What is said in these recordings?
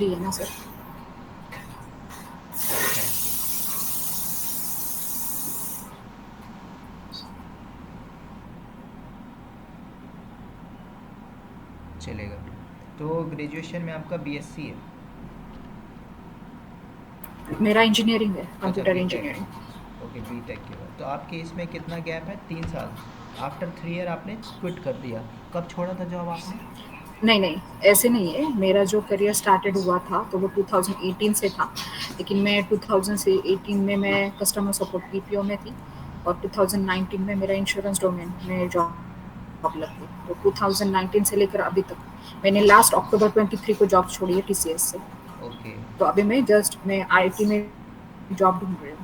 है ना सर। अच्छा, चलेगा। तो ग्रेजुएशन में आपका बीएससी है? मेरा इंजीनियरिंग है, अच्छा, computer B Tech. Engineering. Okay, B Tech के बाद तो आपके इसमें कितना गैप है? 3 साल। आफ्टर 3 ईयर आपने क्विट कर दिया। कब छोड़ा था जॉब आपने? नहीं, नहीं, ऐसे नहीं है। मेरा जो करियर स्टार्टेड हुआ था, तो वो 2018 से था। लेकिन मैं 2000 से 18 में मैं कस्टमर सपोर्ट बीपीओ में थी और 2019 में मेरा इंश्योरेंस डोमेन में जॉब लग गई। तो 2019 से लेकर अभी तक मैंने लास्ट अक्टूबर 23 को जॉब छोड़ी है टीसीएस से। ओके, तो अभी मैं आईटी में जॉब ढूँढ रही हूँ।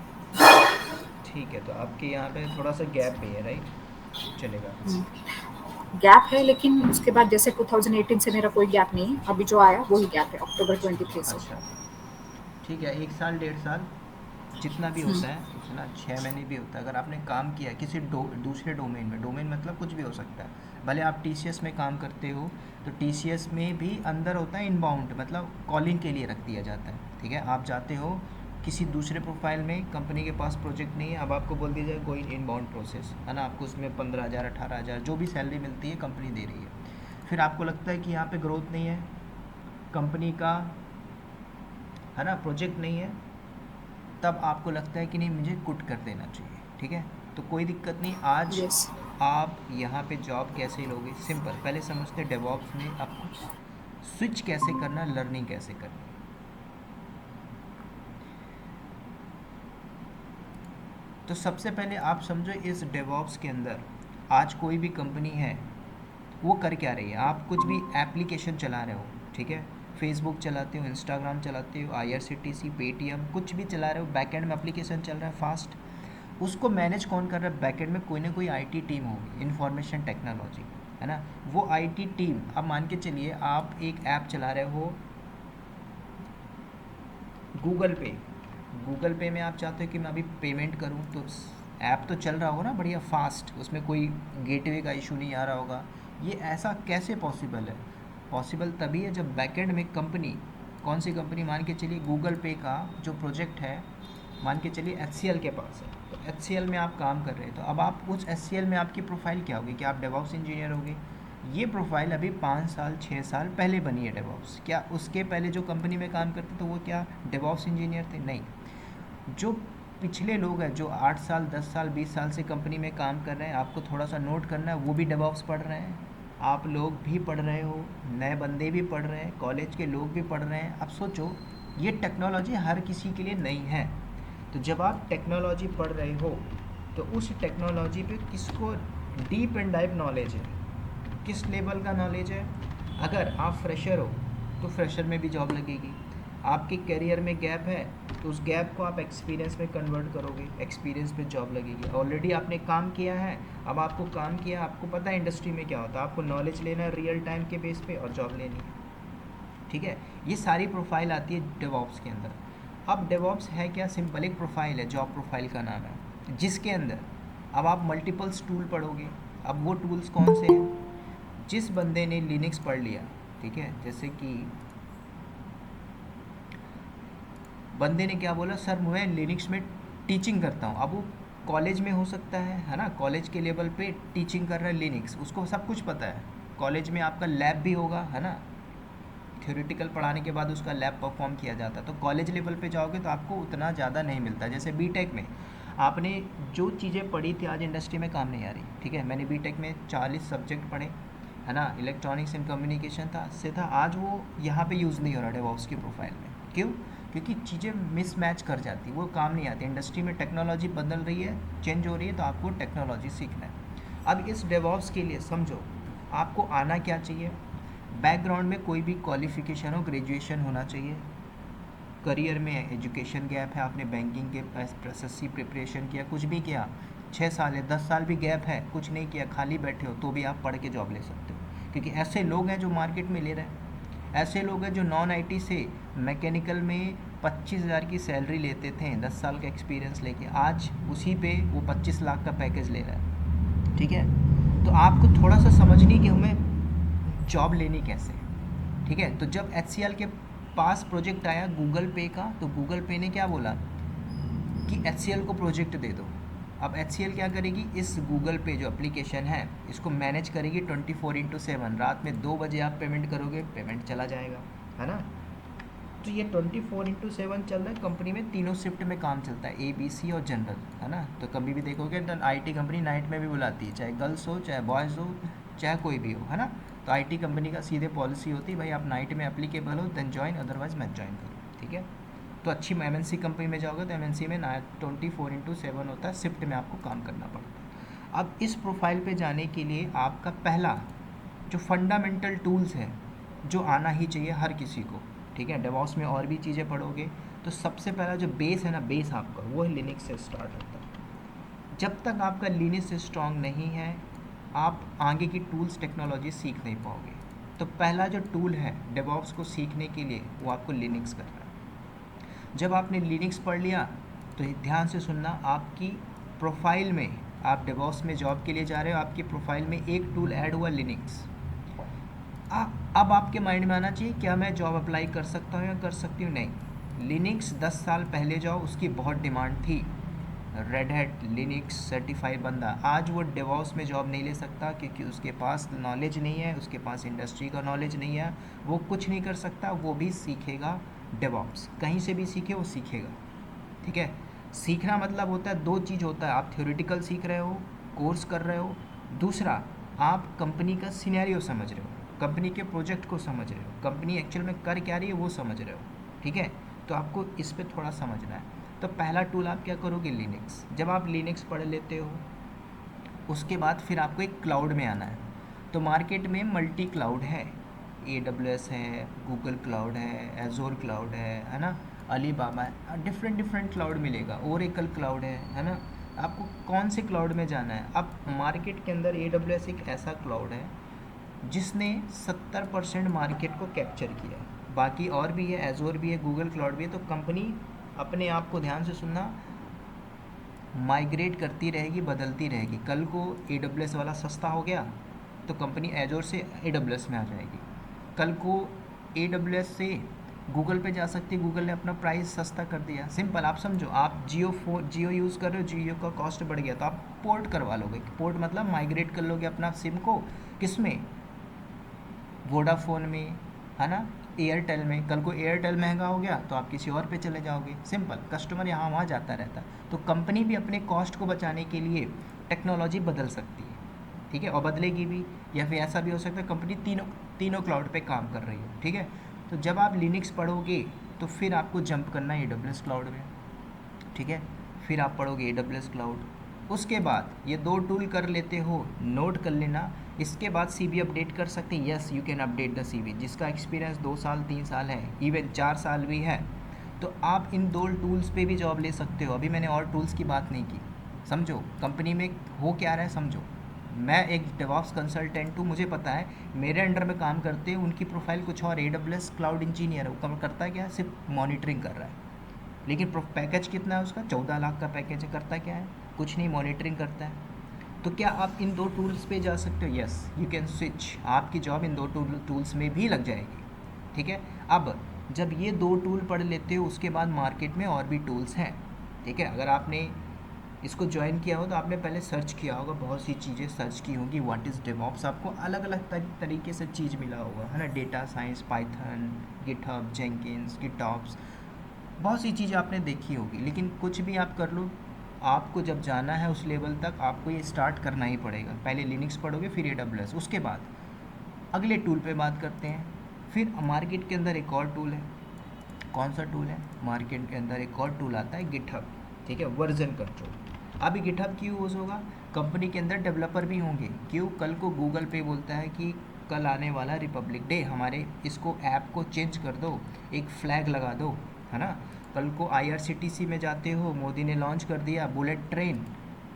ठीक है। तो आपके यहाँ पे थोड़ा सा गैप भी है, राइट? चलेगा। गैप है, लेकिन उसके बाद जैसे 2018 से मेरा कोई गैप नहीं है। अभी जो आया वही गैप है अक्टूबर 23 से। अच्छा, ठीक है। 1 साल, 1.5 साल जितना भी होता है उतना, 6 महीने भी होता है। अगर आपने काम किया किसी दूसरे डोमेन में, डोमेन मतलब कुछ भी हो सकता है, भले आप टीसीएस में काम करते हो, तो टीसीएस में भी अंदर होता है इनबाउंड, मतलब कॉलिंग के लिए रख दिया जाता है। ठीक है, आप जाते हो किसी दूसरे प्रोफाइल में, कंपनी के पास प्रोजेक्ट नहीं है, अब आपको बोल दिया जाए कोई इनबाउंड प्रोसेस है ना, आपको उसमें 15,000, 18,000 जो भी सैलरी मिलती है कंपनी दे रही है। फिर आपको लगता है कि यहाँ पे ग्रोथ नहीं है कंपनी का, है ना, प्रोजेक्ट नहीं है, तब आपको लगता है कि नहीं मुझे क्विट कर देना चाहिए। ठीक है, तो कोई दिक्कत नहीं। आज यस। आप यहाँ पे जॉब कैसे लोगे? सिंपल, पहले समझते हैं डेवॉप्स में आपको स्विच कैसे करना है, लर्निंग कैसे करनी है। तो सबसे पहले आप समझो इस डेवॉप्स के अंदर आज कोई भी कंपनी है, वो कर क्या रही है? आप कुछ भी एप्लीकेशन चला रहे हो, ठीक है, फेसबुक चलाते हो, इंस्टाग्राम चलाते हो, आईआरसीटीसी, पेटीएम, कुछ भी चला रहे हो, बैकएंड में एप्लीकेशन चल रहा है फास्ट, उसको मैनेज कौन कर रहा है? बैकएंड में कोई ना कोई आईटी टीम होगी, इंफॉर्मेशन टेक्नोलॉजी, है ना। वो आईटी टीम, अब मान के चलिए आप एक ऐप चला रहे हो गूगल पे, गूगल पे में आप चाहते हो कि मैं अभी पेमेंट करूं, तो ऐप तो चल रहा होगा ना बढ़िया फास्ट, उसमें कोई गेटवे का इशू नहीं आ रहा होगा। ये ऐसा कैसे पॉसिबल है? पॉसिबल तभी है जब बैकएंड में कंपनी, कौन सी कंपनी? मान के चलिए गूगल पे का जो प्रोजेक्ट है, मान के चलिए एच के पास है, तो एच में आप काम कर रहे हैं, तो अब आप उस एच में आपकी प्रोफाइल क्या होगी? कि आप डेवॉप्स इंजीनियर होगे। ये प्रोफाइल अभी 5 साल 6 साल पहले बनी है डेवॉप्स। क्या उसके पहले जो कंपनी में काम करते तो वो क्या डेवॉप्स इंजीनियर थे? नहीं। जो पिछले लोग हैं जो 8 साल 10 साल 20 साल से कंपनी में काम कर रहे हैं, आपको थोड़ा सा नोट करना है, वो भी डेवॉप्स पढ़ रहे हैं, आप लोग भी पढ़ रहे हो, नए बंदे भी पढ़ रहे हैं, कॉलेज के लोग भी पढ़ रहे हैं। अब सोचो, ये टेक्नोलॉजी हर किसी के लिए नहीं है। तो जब आप टेक्नोलॉजी पढ़ रहे हो, तो उस टेक्नोलॉजी पे किसको डीप एंड डाइप नॉलेज है, किस लेवल का नॉलेज है। अगर आप फ्रेशर हो तो फ्रेशर में भी जॉब लगेगी। आपके करियर में गैप है, तो उस गैप को आप एक्सपीरियंस में कन्वर्ट करोगे, एक्सपीरियंस पे जॉब लगेगी। ऑलरेडी आपने काम किया है, अब आपको काम किया, आपको पता है इंडस्ट्री में क्या होता है, आपको नॉलेज लेना है रियल टाइम के बेस पे और जॉब लेनी है। ठीक है, ये सारी प्रोफाइल आती है डेवॉप्स के अंदर। अब डेवॉप्स है क्या? सिंपल एक प्रोफाइल है, जॉब प्रोफाइल का नाम है, जिसके अंदर अब आप मल्टीपल्स टूल पढ़ोगे। अब वो टूल्स कौन से हैं? जिस बंदे ने लिनक्स पढ़ लिया, ठीक है, जैसे कि बंदे ने क्या बोला, सर मैं लिनक्स में टीचिंग करता हूँ। अब वो कॉलेज में हो सकता है ना, कॉलेज के लेवल पे टीचिंग कर रहा है लिनक्स, उसको सब कुछ पता है। कॉलेज में आपका लैब भी होगा, है ना, थ्योरेटिकल पढ़ाने के बाद उसका लैब परफॉर्म किया जाता है। तो कॉलेज लेवल पे जाओगे तो आपको उतना ज़्यादा नहीं मिलता। जैसे बीटेक में आपने जो चीज़ें पढ़ी थी आज इंडस्ट्री में काम नहीं आ रही। ठीक है, मैंने बीटेक में 40 सब्जेक्ट पढ़े, है ना, इलेक्ट्रॉनिक्स एंड कम्युनिकेशन था से था, आज वो यहाँ पे यूज़ नहीं हो रहा डेवॉप्स की प्रोफाइल में। क्यों? क्योंकि चीज़ें मिसमैच कर जाती, वो काम नहीं आती। इंडस्ट्री में टेक्नोलॉजी बदल रही है, चेंज हो रही है, तो आपको टेक्नोलॉजी सीखना है। अब इस डेवॉप्स के लिए समझो आपको आना क्या चाहिए। बैकग्राउंड में कोई भी क्वालिफिकेशन हो, ग्रेजुएशन होना चाहिए। करियर में एजुकेशन गैप है, आपने बैंकिंग के एसएससी प्रिपरेशन किया, कुछ भी किया, 6 साल है, 10 साल भी गैप है, कुछ नहीं किया, खाली बैठे हो, तो भी आप पढ़ के जॉब ले सकते हो। क्योंकि ऐसे लोग हैं जो मार्केट में ले रहे हैं। ऐसे लोग हैं जो नॉन आईटी से मैकेनिकल में 25,000 की सैलरी लेते थे 10 साल का एक्सपीरियंस लेके, आज उसी पे वो 25 लाख का पैकेज ले रहा है। ठीक है, तो आपको थोड़ा सा समझनी कि हमें जॉब लेनी कैसे है। ठीक है, तो जब एच के पास प्रोजेक्ट आया गूगल पे का, तो गूगल पे ने क्या बोला कि एच को प्रोजेक्ट दे दो। अब एच क्या करेगी, इस गूगल पे जो एप्लीकेशन है इसको मैनेज करेगी 24/7। रात में 2 बजे आप पेमेंट करोगे, पेमेंट चला जाएगा, है ना। तो ये 24/7 चल रहा है। कंपनी में तीनों शिफ्ट में काम चलता है, ABC और जनरल, है ना। तो कभी भी देखोगे तो IT कंपनी नाइट में भी बुलाती है, चाहे गर्ल्स हो चाहे बॉयज़ हो चाहे कोई भी हो, है ना। तो IT कंपनी का सीधे पॉलिसी होती है भाई आप नाइट में एप्लीकेबल हो देन ज्वाइन, अदरवाइज मत ज्वाइन करो, ठीक है। तो अच्छी MNC कंपनी में जाओगे तो MNC में ना 24/7 होता है, शिफ्ट में आपको काम करना पड़ता है। अब इस प्रोफाइल पे जाने के लिए आपका पहला जो फंडामेंटल टूल्स है जो आना ही चाहिए हर किसी को, ठीक है। डेवॉप्स में और भी चीज़ें पढ़ोगे तो सबसे पहला जो बेस है ना, बेस आपका वो है लिनक्स से स्टार्ट होता है। जब तक आपका लिनक्स स्ट्रांग नहीं है आप आगे की टूल्स टेक्नोलॉजी सीख नहीं पाओगे। तो पहला जो टूल है डेवॉप्स को सीखने के लिए वो आपको लिनक्स करना है। जब आपने लिनक्स पढ़ लिया तो ध्यान से सुनना, आपकी प्रोफाइल में, आप डेवॉप्स में जॉब के लिए जा रहे हो, आपकी प्रोफाइल में एक टूल ऐड हुआ लिनक्स। अब आपके माइंड में आना चाहिए क्या मैं जॉब अप्लाई कर सकता हूँ या कर सकती हूँ, नहीं। लिनक्स 10 साल पहले जाओ उसकी बहुत डिमांड थी, रेड हैट लिनक्स सर्टिफाइड बंदा, आज वो डेवॉप्स में जॉब नहीं ले सकता क्योंकि उसके पास नॉलेज नहीं है, उसके पास इंडस्ट्री का नॉलेज नहीं है, वो कुछ नहीं कर सकता। वो भी सीखेगा डेवॉप्स, कहीं से भी सीखे वो सीखेगा, ठीक है। सीखना मतलब होता है दो चीज़ होता है, आप थ्योरेटिकल सीख रहे हो, कोर्स कर रहे हो, दूसरा आप कंपनी का सिनेरियो समझ रहे हो, कंपनी के प्रोजेक्ट को समझ रहे हो, कंपनी एक्चुअल में कर क्या रही है वो समझ रहे हो, ठीक है। तो आपको इस पर थोड़ा समझना है। तो पहला टूल आप क्या करोगे, लिनक्स। जब आप लिनक्स पढ़ लेते हो उसके बाद फिर आपको एक क्लाउड में आना है। तो मार्केट में मल्टी क्लाउड है, AWS है, गूगल क्लाउड है, एजोर क्लाउड है ना, अलीबाबा है, डिफरेंट डिफरेंट क्लाउड मिलेगा, ओरेकल क्लाउड है ना। आपको कौन से क्लाउड में जाना है। अब मार्केट के अंदर AWS एक ऐसा क्लाउड है जिसने 70% मार्केट को कैप्चर किया है, बाकी और भी है, एजोर भी है, गूगल क्लाउड भी है। तो कंपनी अपने आप को, ध्यान से सुनना, माइग्रेट करती रहेगी, बदलती रहेगी। कल को AWS वाला सस्ता हो गया तो कंपनी एजोर से AWS में आ जाएगी, कल को AWS से गूगल पे जा सकती है, गूगल ने अपना प्राइस सस्ता कर दिया। सिंपल, आप समझो, आप जियो यूज़ कर रहे हो, जियो का कॉस्ट बढ़ गया तो आप पोर्ट करवा लोगे। पोर्ट मतलब माइग्रेट कर लोगे अपना सिम को, किस में, वोडाफोन में, है ना, एयरटेल में। कल को एयरटेल महंगा हो गया तो आप किसी और पे चले जाओगे। सिंपल, कस्टमर यहाँ वहाँ जाता रहता है। तो कंपनी भी अपने कॉस्ट को बचाने के लिए टेक्नोलॉजी बदल सकती है, ठीक है, और बदलेगी भी। या फिर ऐसा भी हो सकता है कंपनी तीनों क्लाउड पे काम कर रही हो, ठीक है। तो जब आप लिनक्स पढ़ोगे तो फिर आपको जंप करना है AWS क्लाउड में, ठीक है। फिर आप पढ़ोगे AWS क्लाउड, उसके बाद ये दो टूल कर लेते हो, नोट कर लेना। इसके बाद CV अपडेट कर सकते हैं, yes you can update the CV। जिसका एक्सपीरियंस 2 साल 3 साल है, इवन 4 साल भी है, तो आप इन दो टूल्स पे भी जॉब ले सकते हो। अभी मैंने और टूल्स की बात नहीं की, समझो कंपनी में हो क्या रहा है, समझो। मैं एक डेवॉप्स कंसल्टेंट हूँ, मुझे पता है मेरे अंडर में काम करते हैं, उनकी प्रोफाइल कुछ और, AWS क्लाउड इंजीनियर है, वो कम करता है क्या, सिर्फ मॉनिटरिंग कर रहा है। लेकिन पैकेज कितना है उसका, 14 लाख का पैकेज है, करता क्या है, कुछ नहीं, मॉनिटरिंग करता है। तो क्या आप इन दो टूल्स पे जा सकते हो, यस यू कैन स्विच, आपकी जॉब इन दो टूल्स में भी लग जाएगी, ठीक है। अब जब ये दो टूल पढ़ लेते हो उसके बाद मार्केट में और भी टूल्स हैं, ठीक है। अगर आपने इसको ज्वाइन किया हो तो आपने पहले सर्च किया होगा, बहुत सी चीज़ें सर्च की होंगी, व्हाट इज़ डेवॉप्स, आपको अलग अलग तरीके से चीज़ मिला होगा, है ना, data science, Python, GitHub, Jenkins, GitOps, बहुत सी चीज़ें आपने देखी होगी। लेकिन कुछ भी आप कर लो, आपको जब जाना है उस लेवल तक आपको ये स्टार्ट करना ही पड़ेगा। पहले लिनक्स पढ़ोगे फिर AWS, उसके बाद अगले टूल पे बात करते हैं। फिर मार्केट के अंदर एक और टूल है, कौन सा टूल है, मार्केट के अंदर एक और टूल आता है गिटहब, ठीक है, वर्जन कंट्रोल। अभी गिटहब क्यों यूज़ होगा, कंपनी के अंदर डेवलपर भी होंगे, क्यों, कल को गूगल पे बोलता है कि कल आने वाला रिपब्लिक डे, हमारे इसको ऐप को चेंज कर दो, एक फ्लैग लगा दो, है ना। कल को IRCTC में जाते हो, मोदी ने लॉन्च कर दिया बुलेट ट्रेन,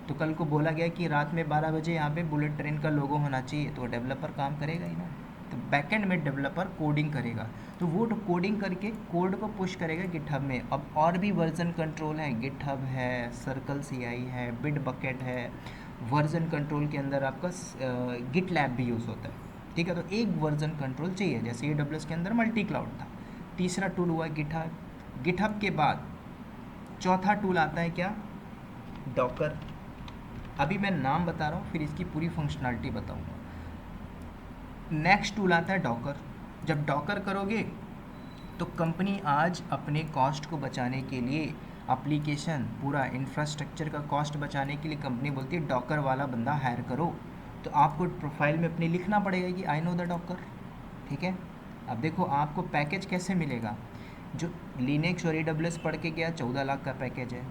तो कल को बोला गया कि रात में 12 बजे यहाँ पे बुलेट ट्रेन का लोगो होना चाहिए, तो डेवलपर काम करेगा ही ना। तो बैकएंड में डेवलपर कोडिंग करेगा, तो वो कोडिंग करके कोड को पुश करेगा गिटहब में। अब और भी वर्जन कंट्रोल है, गिटहब है, सर्कल CI है, बिट बकेट है। वर्जन कंट्रोल के अंदर आपका गिट लैब भी यूज़ होता है, ठीक है। तो एक वर्जन कंट्रोल चाहिए, जैसे AWS के अंदर मल्टी क्लाउड था, तीसरा टूल हुआ गिटहब। गिटहब के बाद चौथा टूल आता है क्या, डॉकर। अभी मैं नाम बता रहा हूँ, फिर इसकी पूरी फंक्शनैलिटी बताऊँगा। नेक्स्ट टूल आता है डॉकर। जब डॉकर करोगे तो कंपनी आज अपने कॉस्ट को बचाने के लिए, एप्लीकेशन पूरा इंफ्रास्ट्रक्चर का कॉस्ट बचाने के लिए कंपनी बोलती है डॉकर वाला बंदा हायर करो। तो आपको प्रोफाइल में अपनी लिखना पड़ेगा कि आई नो द डॉकर। ठीक है। अब देखो आपको पैकेज कैसे मिलेगा। जो लिनक्स और AWS पढ़ के गया 14 लाख का पैकेज है।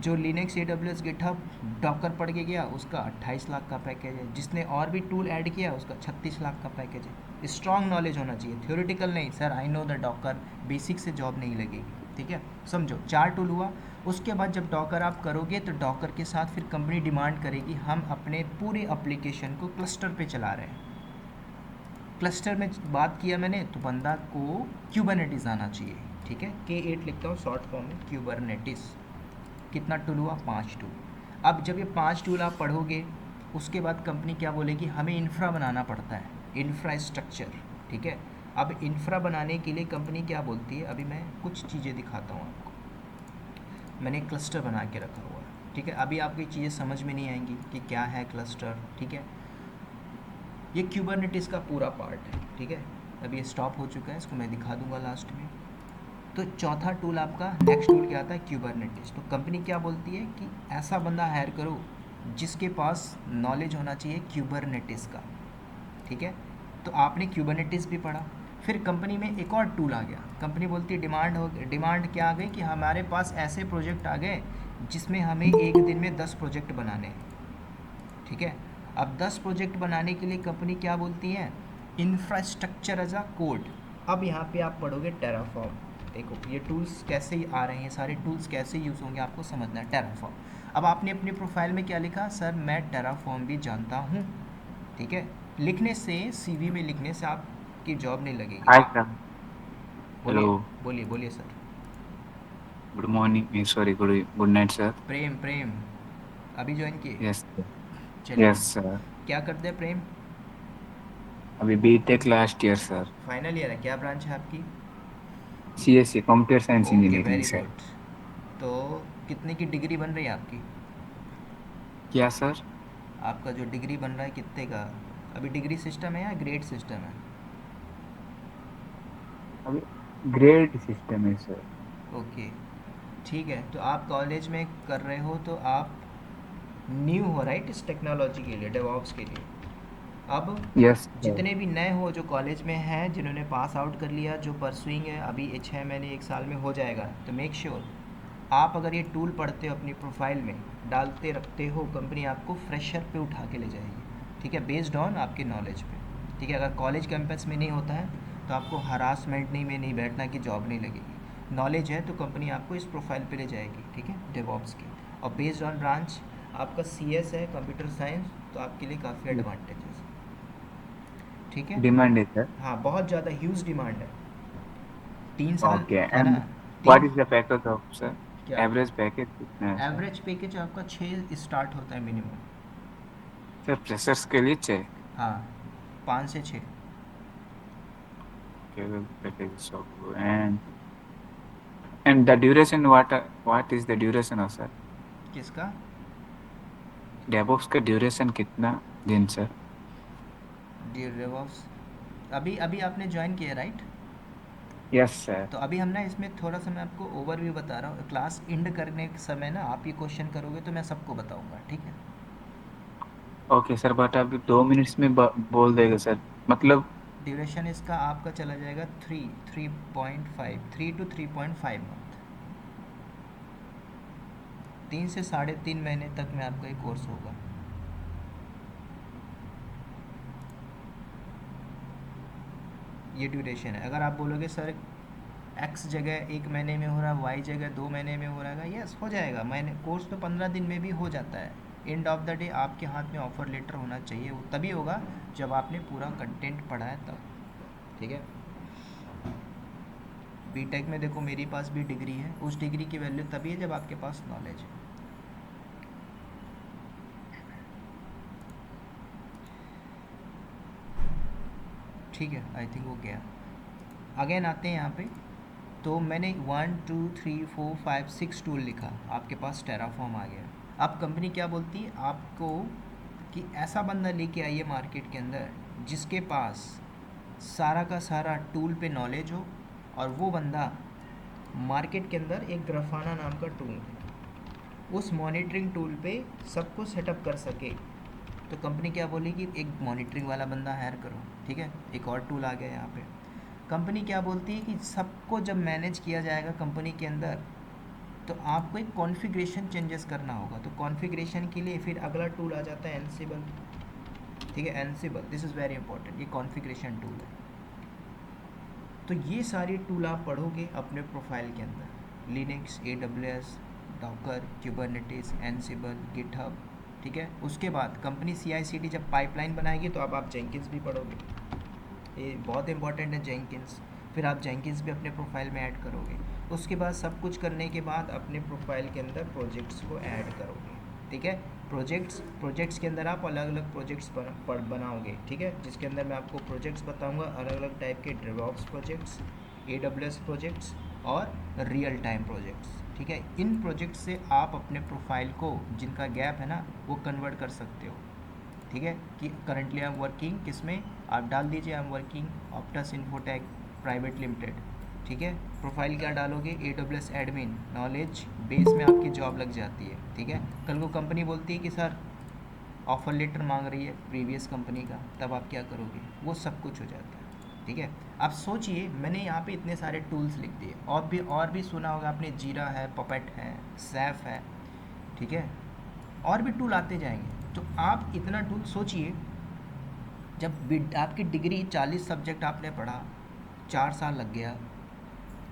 जो लिनक्स AWS गिटहब डॉकर पढ़ के गया उसका 28 लाख का पैकेज है। जिसने और भी टूल ऐड किया उसका 36 लाख का पैकेज है। स्ट्रॉन्ग नॉलेज होना चाहिए, थ्योरेटिकल नहीं, sir I know the Docker basic से जॉब नहीं लगेगी। ठीक है, समझो 4 टूल हुआ। उसके बाद जब डॉकर आप करोगे तो डॉकर के साथ फिर कंपनी डिमांड करेगी हम अपने पूरे एप्लीकेशन को क्लस्टर पे चला रहे हैं। क्लस्टर में बात किया मैंने तो बंदा को क्यूबरनेटिस आना चाहिए। ठीक है, K8 लिखता हूँ शॉर्ट फॉर्म में, क्यूबरनेटिस। कितना टूल हुआ, 5 टूल। अब जब ये 5 टूल आप पढ़ोगे उसके बाद कंपनी क्या बोलेगी, हमें इंफ्रा बनाना पड़ता है, इंफ्रास्ट्रक्चर। ठीक है, अब इंफ्रा बनाने के लिए कंपनी क्या बोलती है, अभी मैं कुछ चीज़ें दिखाता हूँ आपको। मैंने एक क्लस्टर बना के रखा हुआ है। ठीक है, अभी आपको ये चीज़ें समझ में नहीं आएंगी कि क्या है क्लस्टर। ठीक है, ये क्यूबरनेटिस का पूरा पार्ट है। ठीक है, अभी ये स्टॉप हो चुका है, इसको मैं दिखा दूंगा लास्ट में। तो चौथा टूल आपका, नेक्स्ट टूल क्या आता है, क्यूबरनेटिस। तो कंपनी क्या बोलती है कि ऐसा बंदा हायर करो जिसके पास नॉलेज होना चाहिए क्यूबरनेटिस का। ठीक है, तो आपने क्यूबरनेटिस भी पढ़ा। फिर कंपनी में एक और टूल आ गया। कंपनी बोलती है डिमांड क्या आ गई कि हमारे पास ऐसे प्रोजेक्ट आ गए जिसमें हमें एक दिन में 10 प्रोजेक्ट बनाने हैं। ठीक है, अब 10 प्रोजेक्ट बनाने के लिए कंपनी क्या बोलती है, इंफ्रास्ट्रक्चर एज अ कोड। अब यहाँ पे आप पढ़ोगे टेराफॉर्म। देखो ये टूल्स कैसे ही आ रहे हैं, सारे टूल्स कैसे यूज़ होंगे आपको समझना है। टेराफॉर्म, अब आपने अपनी प्रोफाइल में क्या लिखा, सर मैं टेराफॉर्म भी जानता हूँ। ठीक है, लिखने से, CV में लिखने से आपकी जॉब नहीं लगेगी। Hi, sir. बोलिए Hello. बोलिए बोलिए sir. Good morning. Sorry, good night, sir. प्रेम प्रेम अभी ज्वाइन किए, Yes, sir. चलिए। Yes, sir. क्या करते हैं प्रेम? अभी B.Tech last year, sir. Final year है, क्या ब्रांच है आपकी? CSE, Computer Science okay Engineering, very sir. Good. तो कितने की डिग्री बन रही है आपकी? क्या सर? आपका जो डिग्री बन रहा है कितने का? अभी डिग्री सिस्टम है या ग्रेड सिस्टम है? अभी ग्रेड सिस्टम है, सर. ओके ठीक है, तो आप कॉलेज में कर रहे हो तो आप न्यू हो राइट इस टेक्नोलॉजी के लिए, डेवऑप्स के लिए। अब यस, सर. जितने भी नए हो जो कॉलेज में हैं, जिन्होंने पास आउट कर लिया, जो परसुइंग है, अभी 6 महीने 1 साल में हो जाएगा, तो मेक श्योर आप अगर ये टूल पढ़ते हो अपनी प्रोफाइल में डालते रखते हो, कंपनी आपको फ्रेशर पे उठा के ले जाएगी। ठीक है, बेस्ड ऑन आपके नॉलेज पे। ठीक है, अगर कॉलेज कैंपस में नहीं होता है तो आपको हरासमेंट नहीं में नहीं बैठना कि जॉब नहीं लगेगी। नॉलेज है तो कंपनी आपको इस प्रोफाइल पे ले जाएगी। ठीक है, डेवऑप्स की। और बेस्ड ऑन ब्रांच आपका CS है, कंप्यूटर साइंस, तो आपके लिए काफ़ी एडवांटेजेस है। ठीक है, डिमांड है, सर. हाँ बहुत ज़्यादा ह्यूज डिमांड है। 3 साल ओके. है ना। एंड व्हाट तीन, is the package of, sir? क्या? एवरेज पैकेज कितना है, सर? एवरेज पैकेज आपका 6 स्टार्ट होता है मिनिमम। सर, फ्रेशर्स के लिए चाहिए. हाँ, 5 से 6। Package of and the duration, what is the duration of, sir? किसका? डेवऑप्स का ड्यूरेशन कितना दिन, सर? डेवऑप्स, अभी अभी आपने ज्वाइन किया राइट? Yes, sir. तो अभी हम ना इसमें थोड़ा सा मैं आपको ओवरव्यू बता रहा हूँ। क्लास एंड करने के समय ना आप ये क्वेश्चन करोगे तो मैं सबको बताऊँगा। ठीक है, ओके सर, बट अभी 2 मिनट्स में बोल देगा, सर. मतलब. ड्यूरेशन इसका आपका चला जाएगा 3 to 3.5 मंथ। 3 से 3.5 महीने तक में आपका ये कोर्स होगा। ये ड्यूरेशन है। अगर आप बोलोगे सर X जगह 1 महीने में हो रहा है, Y जगह 2 महीने में हो रहा है, यस हो जाएगा। मैंने कोर्स तो 15 दिन में भी हो जाता है। एंड ऑफ द डे आपके हाथ में ऑफर लेटर होना चाहिए, वो तभी होगा जब आपने पूरा कंटेंट पढ़ा है तब। ठीक है, B.Tech में देखो मेरे पास भी डिग्री है, उस डिग्री की वैल्यू तभी है जब आपके पास नॉलेज है। ठीक है, आई थिंक वो गया। अगेन आते हैं यहाँ पे तो मैंने 1 2 3 4 5 6 टूल लिखा, आपके पास टेराफॉर्म आ गया। अब कंपनी क्या बोलती है आपको कि ऐसा बंदा लेके आइए मार्केट के अंदर जिसके पास सारा का सारा टूल पे नॉलेज हो, और वो बंदा मार्केट के अंदर एक ग्राफाना नाम का टूल है, उस मॉनिटरिंग टूल पे सबको सेटअप कर सके। तो कंपनी क्या बोलेगी, एक मॉनिटरिंग वाला बंदा हायर करो, ठीक है। एक और टूल आ गया यहाँ पे। कंपनी क्या बोलती है कि सबको जब मैनेज किया जाएगा कंपनी के अंदर, तो आपको एक कॉन्फ़िगरेशन चेंजेस करना होगा। तो कॉन्फ़िगरेशन के लिए फिर अगला टूल आ जाता है एनसिबल, ठीक है। एनसिबल, दिस इज़ वेरी इंपॉर्टेंट, ये कॉन्फ़िगरेशन टूल है। तो ये सारी टूल आप पढ़ोगे अपने प्रोफाइल के अंदर, Linux, AWS, Docker, Kubernetes, एनसिबल, GitHub, ठीक है। उसके बाद कंपनी CI/CD जब पाइपलाइन बनाएगी तो अब आप जेंकिंस भी पढ़ोगे, ये बहुत इंपॉर्टेंट है जेंकिंस। फिर आप जेंकिंस भी अपने प्रोफाइल में ऐड करोगे। उसके बाद सब कुछ करने के बाद अपने प्रोफाइल के अंदर प्रोजेक्ट्स को ऐड करोगे, ठीक है। प्रोजेक्ट्स के अंदर आप अलग अलग प्रोजेक्ट्स बनाओगे, ठीक है, जिसके अंदर मैं आपको प्रोजेक्ट्स बताऊंगा अलग अलग टाइप के, DevOps प्रोजेक्ट्स, AWS प्रोजेक्ट्स और रियल टाइम प्रोजेक्ट्स, ठीक है। इन प्रोजेक्ट्स से आप अपने प्रोफाइल को, जिनका गैप है ना, वो कन्वर्ट कर सकते हो, ठीक है। कि करंटली आई एम वर्किंग किस में, आप डाल दीजिए I am working Optus infotech private limited, ठीक है। प्रोफाइल क्या डालोगे, AWS एडमिन, नॉलेज बेस में आपकी जॉब लग जाती है, ठीक है। कल को कंपनी बोलती है कि सर ऑफ़र लेटर मांग रही है प्रीवियस कंपनी का, तब आप क्या करोगे, वो सब कुछ हो जाता है, ठीक है। आप सोचिए, मैंने यहाँ पे इतने सारे टूल्स लिख दिए, और भी सुना होगा आपने, जीरा है, पपेट है, सैफ है, ठीक है, और भी टूल आते जाएंगे। तो आप इतना टूल सोचिए, जब आपकी डिग्री 40 सब्जेक्ट आपने पढ़ा, 4 साल लग गया,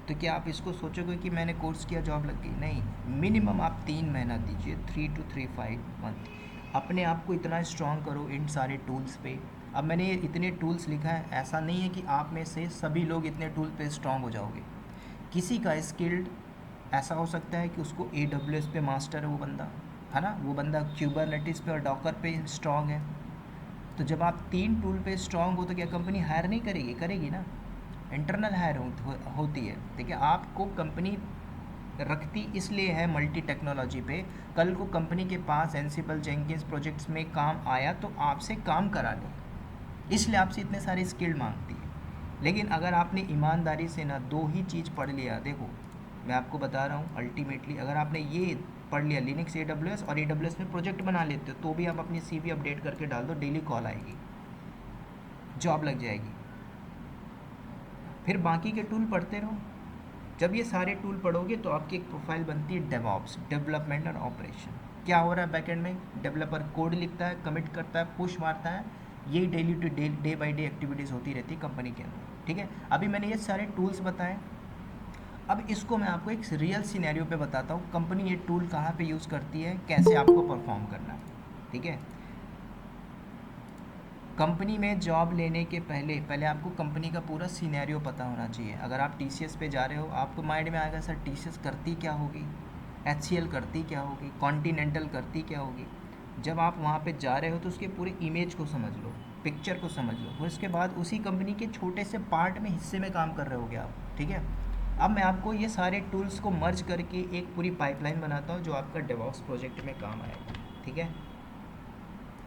तो क्या आप इसको सोचोगे कि मैंने कोर्स किया जॉब लग गई, नहीं। मिनिमम आप 3 महीना दीजिए, 3 to 5 मंथ, अपने आप को इतना स्ट्रॉन्ग करो इन सारे टूल्स पे। अब मैंने ये इतने टूल्स लिखा है, ऐसा नहीं है कि आप में से सभी लोग इतने टूल पे स्ट्रॉन्ग हो जाओगे। किसी का स्किल्ड ऐसा हो सकता है कि उसको AWS पे मास्टर है वो बंदा, है ना, वो बंदा क्यूबरनेटिस पे और डॉकर पे स्ट्रॉन्ग है। तो जब आप 3 टूल पे स्ट्रॉन्ग हो तो क्या कंपनी हायर नहीं करेगी, करेगी ना, इंटरनल हायर होती है, ठीक है। आपको कंपनी रखती इसलिए है मल्टी टेक्नोलॉजी पे, कल को कंपनी के पास एनसिबल जेंकिंस प्रोजेक्ट्स में काम आया तो आपसे काम करा ले, इसलिए आपसे इतने सारे स्किल मांगती है। लेकिन अगर आपने ईमानदारी से ना 2 ही चीज़ पढ़ लिया, देखो मैं आपको बता रहा हूँ, अल्टीमेटली अगर आपने ये पढ़ लिया लिनक्स, AWS, और AWS में प्रोजेक्ट बना लेते हो, तो भी आप अपनी CV अपडेट करके डाल दो, डेली कॉल आएगी, जॉब लग जाएगी। फिर बाकी के टूल पढ़ते रहो। जब ये सारे टूल पढ़ोगे तो आपकी एक प्रोफाइल बनती है DevOps, डेवलपमेंट और ऑपरेशन। क्या हो रहा है बैकएंड में, डेवलपर कोड लिखता है, कमिट करता है, पुश मारता है, यही daily to day by day activities होती रहती है कंपनी के अंदर, ठीक है। अभी मैंने ये सारे टूल्स बताए, अब इसको मैं आपको एक रियल सिनेरियो पे बताता हूँ, कंपनी ये टूल कहाँ पे यूज़ करती है, कैसे आपको परफॉर्म करना है, ठीक है। कंपनी में जॉब लेने के पहले आपको कंपनी का पूरा सिनेरियो पता होना चाहिए। अगर आप TCS पे जा रहे हो, आपको माइंड में आएगा सर TCS करती क्या होगी, HCL करती क्या होगी, कॉन्टिनेंटल करती क्या होगी। जब आप वहाँ पे जा रहे हो तो उसके पूरे इमेज को समझ लो, पिक्चर को समझ लो, फिर उसके बाद उसी कंपनी के छोटे से पार्ट में, हिस्से में काम कर रहे होगे आप, ठीक है। अब मैं आपको ये सारे टूल्स को मर्ज करके एक पूरी पाइपलाइन बनाता हूँ जो आपका DevOps प्रोजेक्ट में काम आएगा, ठीक है।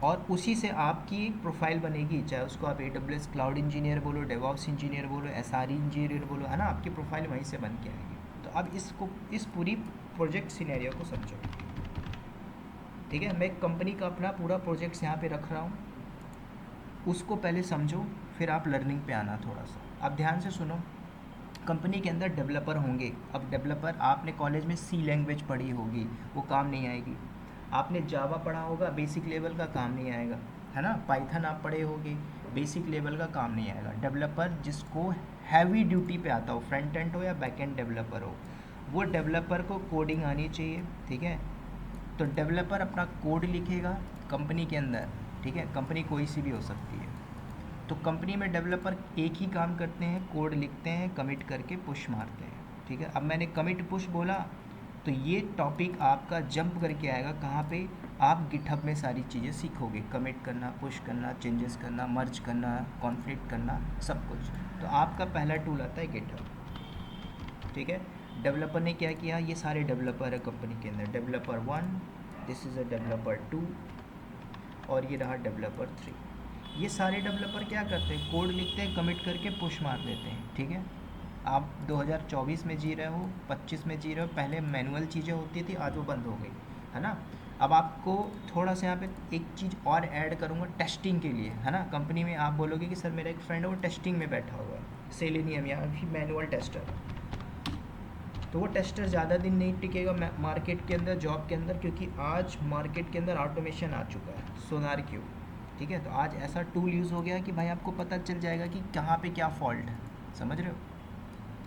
और उसी से आपकी एक प्रोफाइल बनेगी, चाहे उसको आप AWS क्लाउड इंजीनियर बोलो, DevOps इंजीनियर बोलो, SRE इंजीनियर बोलो, है ना, आपकी प्रोफाइल वहीं से बन के आएगी। तो अब इसको, इस पूरी प्रोजेक्ट सिनेरियो को समझो, ठीक है। मैं कंपनी का अपना पूरा प्रोजेक्ट्स यहाँ पे रख रहा हूँ, उसको पहले समझो, फिर आप लर्निंग पे आना थोड़ा सा। अब ध्यान से सुनो, कंपनी के अंदर डेवलपर होंगे। अब डेवलपर, आपने कॉलेज में C लैंग्वेज पढ़ी होगी, वो काम नहीं आएगी। आपने जावा पढ़ा होगा, बेसिक लेवल का काम नहीं आएगा, है ना। पाइथन आप पढ़े होगे, बेसिक लेवल का काम नहीं आएगा। डेवलपर जिसको हैवी ड्यूटी पे आता हो, फ्रंट एंड हो या बैक एंड डेवलपर हो, वो डेवलपर को कोडिंग आनी चाहिए, ठीक है। तो डेवलपर अपना कोड लिखेगा कंपनी के अंदर, ठीक है। कंपनी कोई सी भी हो सकती है। तो कंपनी में डेवलपर एक ही काम करते हैं, कोड लिखते हैं, कमिट करके पुश मारते हैं, ठीक है। अब मैंने कमिट पुश बोला तो ये टॉपिक आपका जंप करके आएगा कहाँ पे, आप गिटहब में सारी चीज़ें सीखोगे, कमिट करना, पुश करना, चेंजेस करना, मर्ज करना, कॉन्फ्लिक्ट करना, सब कुछ। तो आपका पहला टूल आता है गिटहब। ठीक है। डेवलपर ने क्या किया, ये सारे डेवलपर है कंपनी के अंदर, developer 1, this is a developer 2, और ये रहा डेवलपर 3। ये सारे डेवलपर क्या करते हैं, कोड लिखते हैं, कमिट करके पुश मार देते हैं, ठीक है। आप 2024 में जी रहे हो, 25 में जी रहे हो, पहले मैनुअल चीज़ें होती थी, आज वो बंद हो गई, है ना। अब आपको थोड़ा सा यहाँ पे एक चीज़ और ऐड करूँगा टेस्टिंग के लिए, है ना। कंपनी में आप बोलोगे कि सर मेरा एक फ्रेंड है वो टेस्टिंग में बैठा हुआ है, सेलेनियम या फिर मैनुअल टेस्टर, तो वो टेस्टर ज़्यादा दिन नहीं टिकेगा मार्केट के अंदर, जॉब के अंदर, क्योंकि आज मार्केट के अंदर ऑटोमेशन आ चुका है, सोनार क्यूब, ठीक है। तो आज ऐसा टूल यूज़ हो गया कि भाई आपको पता चल जाएगा कि कहाँ पे क्या फॉल्ट है, समझ रहे हो,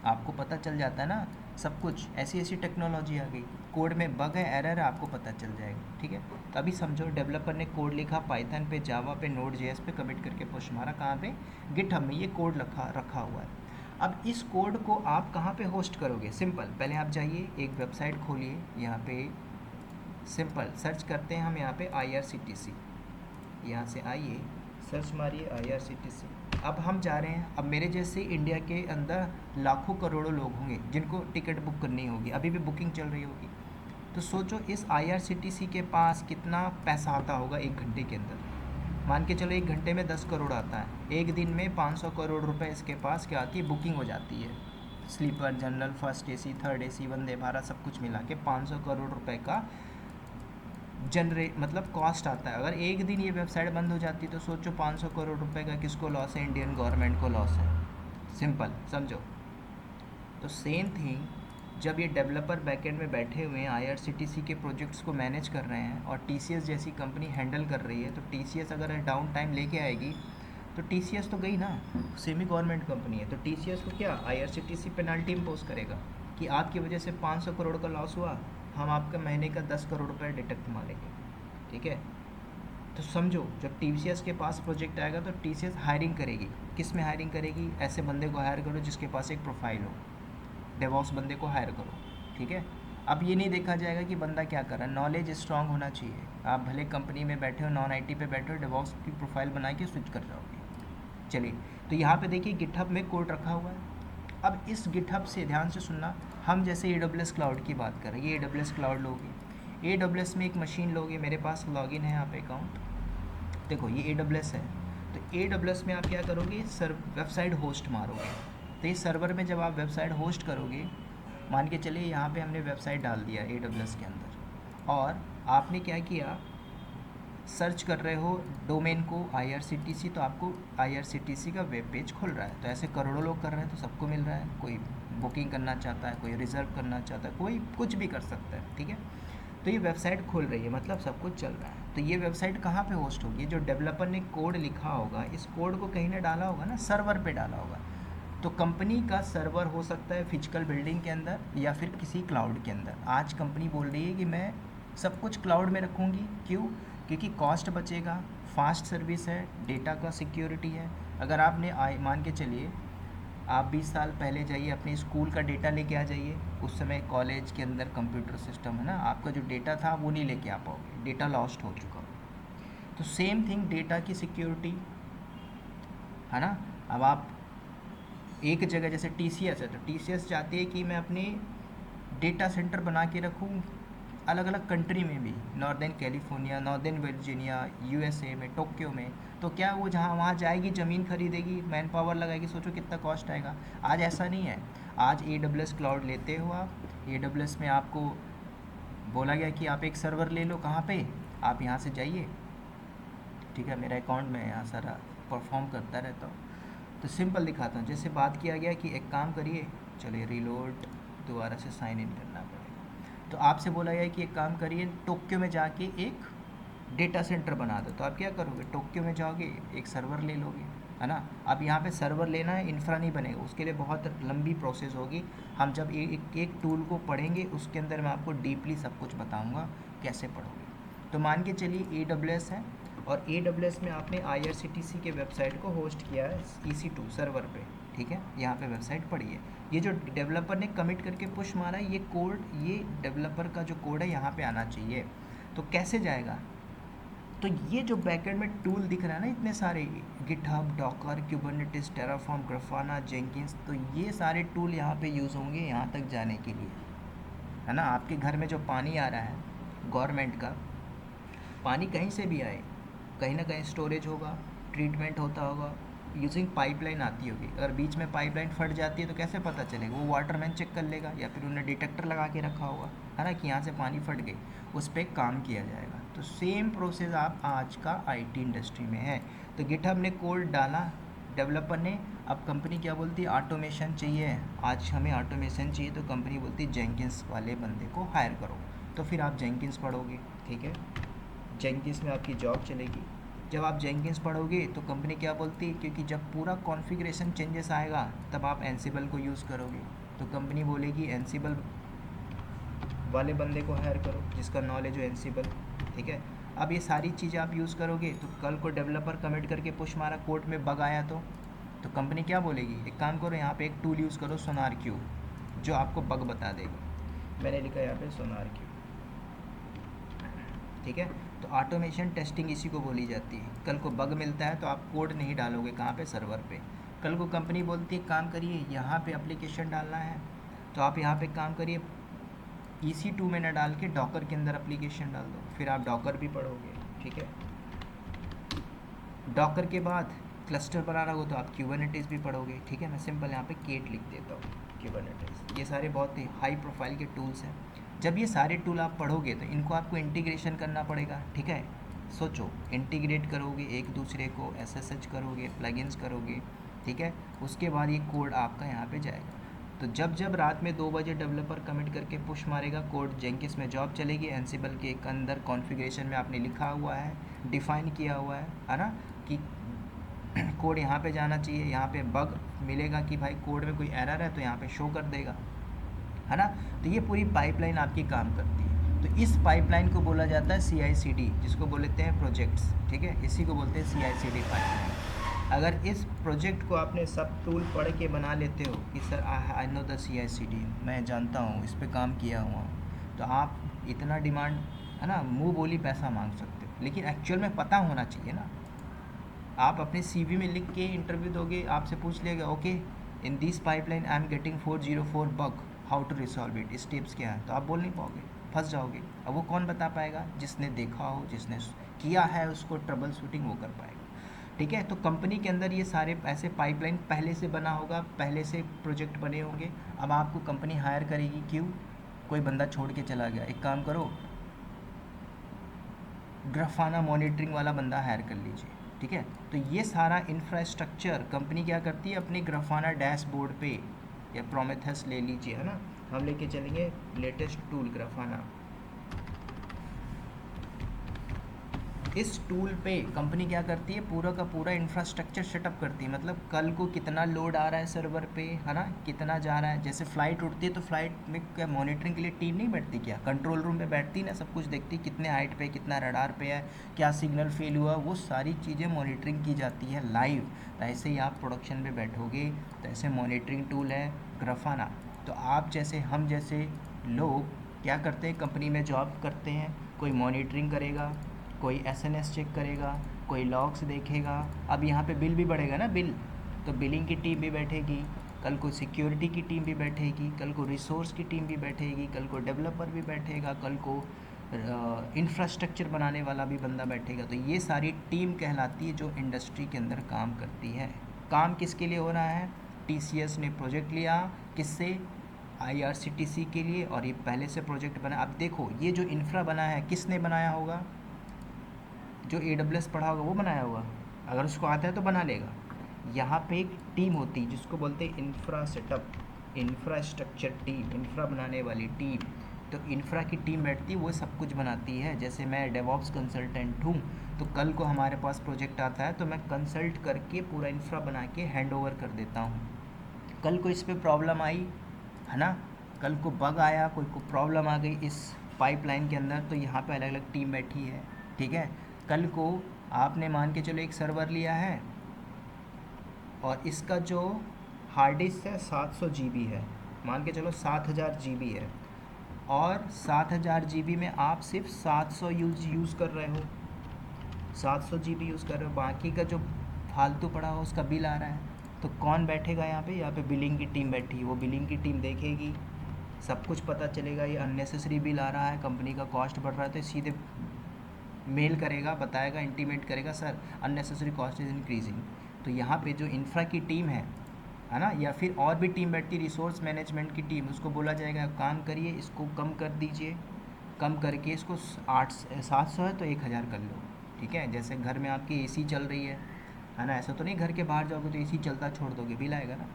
आपको पता चल जाता है ना सब कुछ। ऐसी ऐसी टेक्नोलॉजी आ गई, कोड में बग है, एरर है, आपको पता चल जाएगा, ठीक है। तो अभी समझो डेवलपर ने कोड लिखा पाइथन पे, जावा पे, नोड जेएस पे, कमिट करके पुश मारा, कहाँ पे, गिटहब में ये कोड रखा हुआ है। अब इस कोड को आप कहाँ पे होस्ट करोगे, सिंपल, पहले आप जाइए एक वेबसाइट खोलिए, यहाँ पे सिंपल सर्च करते हैं हम, यहाँ पे IRCTC, यहाँ से आइए सर्च मारिए IRCTC। अब हम जा रहे हैं, अब मेरे जैसे इंडिया के अंदर लाखों करोड़ों लोग होंगे जिनको टिकट बुक करनी होगी, अभी भी बुकिंग चल रही होगी। तो सोचो इस IRCTC के पास कितना पैसा आता होगा एक घंटे के अंदर, मान के चलो एक घंटे में 10 करोड़ आता है, एक दिन में 500 करोड़ रुपए इसके पास क्या आती है, बुकिंग हो जाती है। Sleeper, general, first AC, third AC, Vande Bharat, सब कुछ मिला के 500 करोड़ रुपए का मतलब कॉस्ट आता है। अगर एक दिन ये वेबसाइट बंद हो जाती तो सोचो 500 करोड़ रुपए का किसको लॉस है, इंडियन गवर्नमेंट को लॉस है, सिंपल समझो। तो सेम थिंग जब ये डेवलपर बैकएंड में बैठे हुए हैं, IRCTC के प्रोजेक्ट्स को मैनेज कर रहे हैं और TCS जैसी कंपनी हैंडल कर रही है, तो TCS अगर डाउन टाइम लेके आएगी तो TCS तो गई ना, सेमी गवर्नमेंट कंपनी है, तो TCS को क्या IRCTC पेनल्टी इम्पोज करेगा कि आपकी वजह से 500 करोड़ का लॉस हुआ, हम आपका महीने का 10 करोड़ रुपये डिडक्ट मारेंगे, ठीक है। तो समझो जब TCS के पास प्रोजेक्ट आएगा तो TCS हायरिंग करेगी, किस में हायरिंग करेगी, ऐसे बंदे को हायर करो जिसके पास एक प्रोफाइल हो, डेवॉप्स बंदे को हायर करो, ठीक है। अब ये नहीं देखा जाएगा कि बंदा क्या कर रहा है, नॉलेज स्ट्रांग होना चाहिए। आप भले कंपनी में बैठे हो, नॉन IT पे बैठे हो, डेवॉप्स की प्रोफाइल बना के स्विच कर जाओगे। चलिए, तो यहाँ पे देखिए गिटहब में कोड रखा हुआ है। अब इस गिटहब से ध्यान से सुनना, हम जैसे AWS क्लाउड की बात कर रहे हैं, ये AWS क्लाउड लोगे, AWS में एक मशीन लोगे, मेरे पास लॉगिन है यहाँ पे अकाउंट, देखो ये AWS है, तो AWS में आप क्या करोगे, वेबसाइट होस्ट मारोगे। तो इस सर्वर में जब आप वेबसाइट होस्ट करोगे, मान के चलिए यहाँ पे हमने वेबसाइट डाल दिया AWS के अंदर, और आपने क्या किया, सर्च कर रहे हो डोमेन को IRCTC, तो आपको IRCTC का वेब पेज खुल रहा है। तो ऐसे करोड़ों लोग कर रहे हैं तो सबको मिल रहा है, कोई बुकिंग करना चाहता है, कोई रिज़र्व करना चाहता है, कोई कुछ भी कर सकता है, ठीक है। तो ये वेबसाइट खुल रही है, मतलब सब कुछ चल रहा है। तो ये वेबसाइट कहाँ पे होस्ट होगी, जो डेवलपर ने कोड लिखा होगा, इस कोड को कहीं ना डाला होगा ना, सर्वर पे डाला होगा। तो कंपनी का सर्वर हो सकता है फिजिकल बिल्डिंग के अंदर या फिर किसी क्लाउड के अंदर। आज कंपनी बोल रही है कि मैं सब कुछ क्लाउड में रखूँगी, क्यों, क्योंकि कॉस्ट बचेगा, फास्ट सर्विस है, डेटा का सिक्योरिटी है। अगर आपने मान के चलिए आप 20 साल पहले जाइए, अपने स्कूल का डेटा लेके आ जाइए, उस समय कॉलेज के अंदर कंप्यूटर सिस्टम है ना, आपका जो डेटा था वो नहीं लेके आ पाओगे, डेटा लॉस्ट हो चुका। तो सेम थिंग डेटा की सिक्योरिटी, है ना। अब आप एक जगह जैसे TCS है, तो TCS चाहती है कि मैं अपने डेटा सेंटर बना के रखूँ अलग अलग कंट्री में भी, northern California, northern Virginia, USA में, टोक्यो में। तो क्या वो जहाँ वहाँ जाएगी, ज़मीन खरीदेगी, मैन पावर लगाएगी, सोचो कितना कॉस्ट आएगा। आज ऐसा नहीं है, आज AWS क्लाउड लेते हो आप, AWS में आपको बोला गया कि आप एक सर्वर ले लो, कहाँ पे, आप यहाँ से जाइए, ठीक है। मेरा अकाउंट में यहाँ सारा परफॉर्म करता रहता हूँ, तो सिंपल दिखाता हूँ। जैसे बात किया गया कि एक काम करिए, चलिए रिलोड, दोबारा से साइन इन करना पड़ेगा। तो आपसे बोला गया कि एक काम करिए, टोक्यो में जाके एक डेटा सेंटर बना दो। तो आप क्या करोगे, टोक्यो में जाओगे, एक सर्वर ले लोगे, है ना। अब यहाँ पे सर्वर लेना है, इंफ्रा नहीं बनेगा, उसके लिए बहुत लंबी प्रोसेस होगी। हम जब एक टूल को पढ़ेंगे उसके अंदर मैं आपको डीपली सब कुछ बताऊँगा कैसे पढ़ोगे। तो मान के चलिए AWS है, और AWS में आपने IRCTC के वेबसाइट को होस्ट किया है EC2 सर्वर पे, ठीक है। यहाँ पे वेबसाइट पड़ी है, ये जो डेवलपर ने कमिट करके पुश मारा है, ये कोड, ये डेवलपर का जो कोड है यहाँ पे आना चाहिए। तो कैसे जाएगा, तो तो ये जो बैकएंड में टूल दिख रहा है ना इतने सारे, GitHub, Docker, Kubernetes, Terraform, Grafana, Jenkins, तो ये सारे टूल यहाँ पे यूज़ होंगे यहाँ तक जाने के लिए, है ना। आपके घर में जो पानी आ रहा है गवर्नमेंट का, पानी कहीं से भी आए, कहीं ना कहीं स्टोरेज होगा, ट्रीटमेंट होता होगा, यूजिंग पाइपलाइन आती होगी। अगर बीच में पाइपलाइन फट जाती है तो कैसे पता चलेगा? वो वाटरमैन चेक कर लेगा या फिर उन्हें डिटेक्टर लगा के रखा होगा, है ना, कि यहाँ से पानी फट गई, उस पर काम किया जाएगा। तो सेम प्रोसेस आप आज का आईटी इंडस्ट्री में है। तो गिटहब ने कोड डाला डेवलपर ने, अब कंपनी क्या बोलती है? ऑटोमेशन चाहिए, आज हमें ऑटोमेशन चाहिए, तो कंपनी बोलती है जेंकिंस वाले बंदे को हायर करो। तो फिर आप जेंकिंस पढ़ोगे, ठीक है, जेंकिंस में आपकी जॉब चलेगी। जब आप जेंकिंस पढ़ोगे तो कंपनी क्या बोलती है, क्योंकि जब पूरा कॉन्फ़िगरेशन चेंजेस आएगा तब आप एनसिबल को यूज़ करोगे, तो कंपनी बोलेगी एनसिबल वाले बंदे को हायर करो जिसका नॉलेज हो एनसिबल, ठीक है। अब ये सारी चीज़ें आप यूज़ करोगे, तो कल को डेवलपर कमिट करके पुश मारा, कोड में बग आया तो कंपनी क्या बोलेगी? एक काम करो, यहाँ पे एक टूल यूज़ करो, सोनार क्यू, जो आपको बग बता देगा। मैंने लिखा यहाँ पे सोनार क्यू, ठीक है। तो ऑटोमेशन टेस्टिंग इसी को बोली जाती है। कल को बग मिलता है तो आप कोड नहीं डालोगे कहाँ पे? सर्वर पे। कल को कंपनी बोलती है काम करिए यहाँ पे एप्लीकेशन डालना है, तो आप यहाँ पे काम करिए, EC2 में न डाल के डॉकर के अंदर एप्लीकेशन डाल दो, फिर आप डॉकर भी पढ़ोगे, ठीक है। डॉकर के बाद क्लस्टर बनाना हो तो आप क्यूबरनेटिस भी पढ़ोगे, ठीक है। मैं सिंपल यहाँ पे केट लिख देता हूँ, क्यूबरनेटिस। ये सारे बहुत ही हाई प्रोफाइल के टूल्स हैं। जब ये सारे टूल आप पढ़ोगे तो इनको आपको इंटीग्रेशन करना पड़ेगा, ठीक है। सोचो, इंटीग्रेट करोगे एक दूसरे को, SSH करोगे, प्लगइन्स करोगे, ठीक है। उसके बाद ये कोड आपका यहाँ पे जाएगा। तो जब जब रात में 2 बजे डेवलपर कमिट करके पुश मारेगा, कोड जेंकिंस में जॉब चलेगी, एनसिबल के अंदर कॉन्फ़िगरेशन में आपने लिखा हुआ है, डिफ़ाइन किया हुआ है ना, कि कोड यहाँ पे जाना चाहिए, यहाँ पे बग मिलेगा कि भाई कोड में कोई एरर है तो यहाँ पे शो कर देगा, है ना। तो ये पूरी पाइपलाइन आपकी काम करती है। तो इस पाइपलाइन को बोला जाता है CI/CD, जिसको बोलते हैं प्रोजेक्ट्स, ठीक है, इसी को बोलते हैं CI/CD पाइपलाइन। अगर इस प्रोजेक्ट को आपने सब टूल पढ़ के बना लेते हो कि sir I know the CI/CD, मैं जानता हूँ, इस पे काम किया हुआ हूँ, तो आप इतना डिमांड, है ना, मुँह बोली पैसा मांग सकते हो। लेकिन एक्चुअल में पता होना चाहिए ना। आप अपने CV में लिख के इंटरव्यू दोगे, आपसे पूछ लेगा okay in this pipeline I am getting 404 bug, how to resolve it, steps क्या है, तो आप बोल नहीं पाओगे, फंस जाओगे। अब वो कौन बता पाएगा? जिसने देखा हो, जिसने किया है, उसको ट्रबल शूटिंग वो कर पाएगा, ठीक है। तो कंपनी के अंदर ये सारे ऐसे पाइपलाइन पहले से बना होगा, पहले से प्रोजेक्ट बने होंगे। अब आपको कंपनी हायर करेगी, क्यों? कोई बंदा छोड़ के चला गया, एक काम करो, ग्राफाना मॉनिटरिंग वाला बंदा हायर कर लीजिए, ठीक है। तो ये सारा इंफ्रास्ट्रक्चर कंपनी क्या करती है? अपनी ग्राफाना डैशबोर्ड पे, या प्रोमेथेस ले लीजिए, है ना, हम लेके चलेंगे लेटेस्ट टूल ग्राफाना। इस टूल पे कंपनी क्या करती है? पूरा का पूरा इंफ्रास्ट्रक्चर सेटअप करती है। मतलब कल को कितना लोड आ रहा है सर्वर पे, है ना, कितना जा रहा है। जैसे फ़्लाइट उड़ती है तो फ्लाइट में क्या मॉनिटरिंग के लिए टीम नहीं बैठती क्या? कंट्रोल रूम में बैठती ना, सब कुछ देखती, कितने हाइट पे, कितना रडार पे है, क्या सिग्नल फेल हुआ, वो सारी चीज़ें मॉनिटरिंग की जाती है लाइव। तो ऐसे ही आप प्रोडक्शन में बैठोगे तो ऐसे मॉनिटरिंग टूल है ग्राफाना। तो आप जैसे, हम जैसे लोग क्या करते हैं? कंपनी में जॉब करते हैं, कोई मॉनिटरिंग करेगा, कोई SNS चेक करेगा, कोई लॉग्स देखेगा। अब यहाँ पे बिल भी बढ़ेगा ना, बिल, तो बिलिंग की टीम भी बैठेगी, कल को सिक्योरिटी की टीम भी बैठेगी, कल को रिसोर्स की टीम भी बैठेगी, कल को डेवलपर भी बैठेगा, कल को इंफ्रास्ट्रक्चर बनाने वाला भी बंदा बैठेगा। तो ये सारी टीम कहलाती है जो इंडस्ट्री के अंदर काम करती है। काम किसके लिए हो रहा है? TCS ने प्रोजेक्ट लिया, किससे? IRCTC के लिए, और ये पहले से प्रोजेक्ट बना। अब देखो, ये जो इंफ्रा बना है किसने बनाया होगा? जो AWS पढ़ा होगा वो बनाया होगा, अगर उसको आता है तो बना लेगा। यहाँ पे एक टीम होती है जिसको बोलते हैं infra setup, infrastructure team, infra बनाने वाली टीम। तो इंफ्रा की टीम बैठती है, वो सब कुछ बनाती है। जैसे मैं डेवऑप्स कंसल्टेंट हूँ, तो कल को हमारे पास प्रोजेक्ट आता है तो मैं कंसल्ट करके पूरा इंफ्रा बना के हैंड ओवर कर देता हूँ। कल को इस पर प्रॉब्लम आई, है ना, कल को बग आया, कोई को प्रॉब्लम आ गई इस पाइपलाइन के अंदर, तो यहाँ पे अलग अलग टीम बैठी है, ठीक है। कल को आपने मान के चलो एक सर्वर लिया है और इसका जो हार्ड डिस्क है 700 GB है, मान के चलो 7000 GB है, और 7000 GB में आप सिर्फ 700 यूज़ कर रहे हो, 700 GB यूज़ कर रहे हो, बाकी का जो फालतू पड़ा हो उसका बिल आ रहा है, तो कौन बैठेगा यहाँ पे? यहाँ पे बिलिंग की टीम बैठी है, वो बिलिंग की टीम देखेगी, सब कुछ पता चलेगा ये अननेसेसरी बिल आ रहा है, कंपनी का कॉस्ट बढ़ रहा है, तो सीधे मेल करेगा, बताएगा, इंटीमेट करेगा, sir unnecessary cost is increasing. तो यहाँ पे जो इंफ्रा की टीम है ना, या फिर और भी टीम बैठती है, रिसोर्स मैनेजमेंट की टीम, उसको बोला जाएगा काम करिए, इसको कम कर दीजिए, कम करके इसको 700 है तो 1000 कर लो, ठीक है। जैसे घर में आपकी एसी चल रही है ना, ऐसा तो नहीं घर के बाहर जाओगे तो एसी चलता छोड़ दोगे, बिल आएगा ना।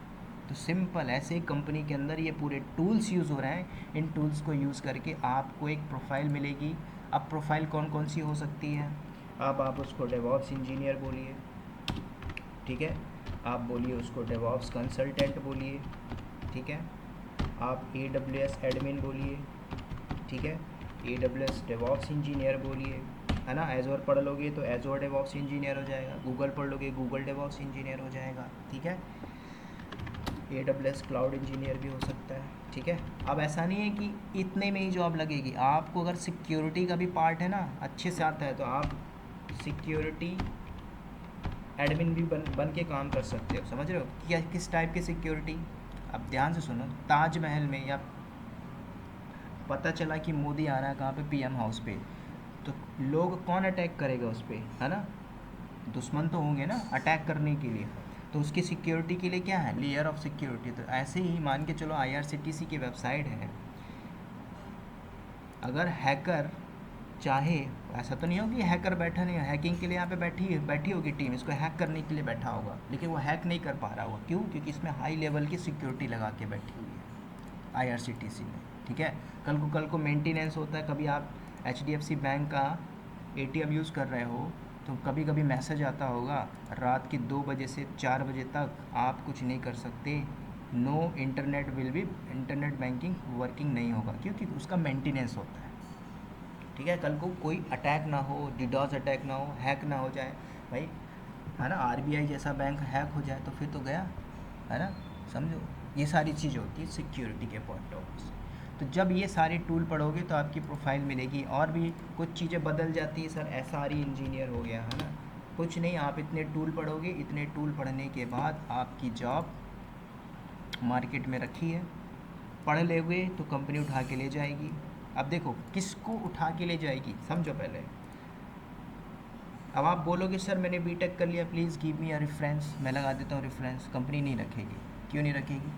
तो सिंपल ऐसे ही कंपनी के अंदर ये पूरे टूल्स यूज़ हो रहे हैं, इन टूल्स को यूज़ करके आपको एक प्रोफाइल मिलेगी। अब प्रोफाइल कौन कौन सी हो सकती है? अब आप उसको डेवॉप्स इंजीनियर बोलिए, ठीक है, आप बोलिए उसको डेवॉप्स कंसल्टेंट बोलिए, ठीक है, आप AWS एडमिन बोलिए, ठीक है, AWS डेवॉप्स इंजीनियर बोलिए, है ना। एजोर पढ़ लोगे तो एजोर डेवॉप्स इंजीनियर हो जाएगा, गूगल पढ़ लोगे गूगल डेवॉप्स इंजीनियर हो जाएगा, ठीक है। AWS क्लाउड इंजीनियर भी हो सकता है, ठीक है। अब ऐसा नहीं है कि इतने में ही जॉब लगेगी, आपको अगर सिक्योरिटी का भी पार्ट है ना अच्छे से आता है तो आप सिक्योरिटी एडमिन भी बन के काम कर सकते हो, समझ रहे हो? क्या किस टाइप की सिक्योरिटी? अब ध्यान से सुनो, ताजमहल में या पता चला कि मोदी आ रहा है कहाँ पे, PM हाउस पे, तो लोग कौन अटैक करेगा उस पर, है ना? दुश्मन तो होंगे ना अटैक करने के लिए, तो उसकी सिक्योरिटी के लिए क्या है? Layer of security. तो ऐसे ही मान के चलो IRCTC की वेबसाइट है, अगर हैकर चाहे, ऐसा तो नहीं होगा कि हैकर बैठा नहीं है, हैकिंग के लिए यहाँ पे बैठी होगी टीम, इसको हैक करने के लिए बैठा होगा, लेकिन वो हैक नहीं कर पा रहा होगा, क्यों? क्योंकि इसमें हाई लेवल की सिक्योरिटी लगा के बैठी हुई है IRCTC में, ठीक है। कल को मेंटेनेंस होता है, कभी आप HDFC बैंक का ATM यूज़ कर रहे हो तो कभी कभी मैसेज आता होगा रात के 2 बजे से 4 बजे तक आप कुछ नहीं कर सकते, नो इंटरनेट बैंकिंग वर्किंग नहीं होगा, क्योंकि उसका मेंटेनेंस होता है, ठीक है। कल को कोई अटैक ना हो, डिडॉस अटैक ना हो, हैक ना हो जाए भाई, है ना, RBI जैसा बैंक हैक हो जाए तो फिर तो गया, है ना, समझो। ये सारी चीज़ होती है सिक्योरिटी के पॉइंट ऑफ व्यू से। तो जब ये सारे टूल पढ़ोगे तो आपकी प्रोफाइल मिलेगी, और भी कुछ चीज़ें बदल जाती है, सर SRE इंजीनियर हो गया, है ना, कुछ नहीं, आप इतने टूल पढ़ोगे, इतने टूल पढ़ने के बाद आपकी जॉब मार्केट में रखी है, पढ़ लोगे तो कंपनी उठा के ले जाएगी। अब देखो किसको उठा के ले जाएगी, समझो पहले। अब आप बोलोगे सर मैंने बीटेक कर लिया, please give me a reference, मैं लगा देता हूँ रेफरेंस, कंपनी नहीं रखेगी। क्यों नहीं रखेगी?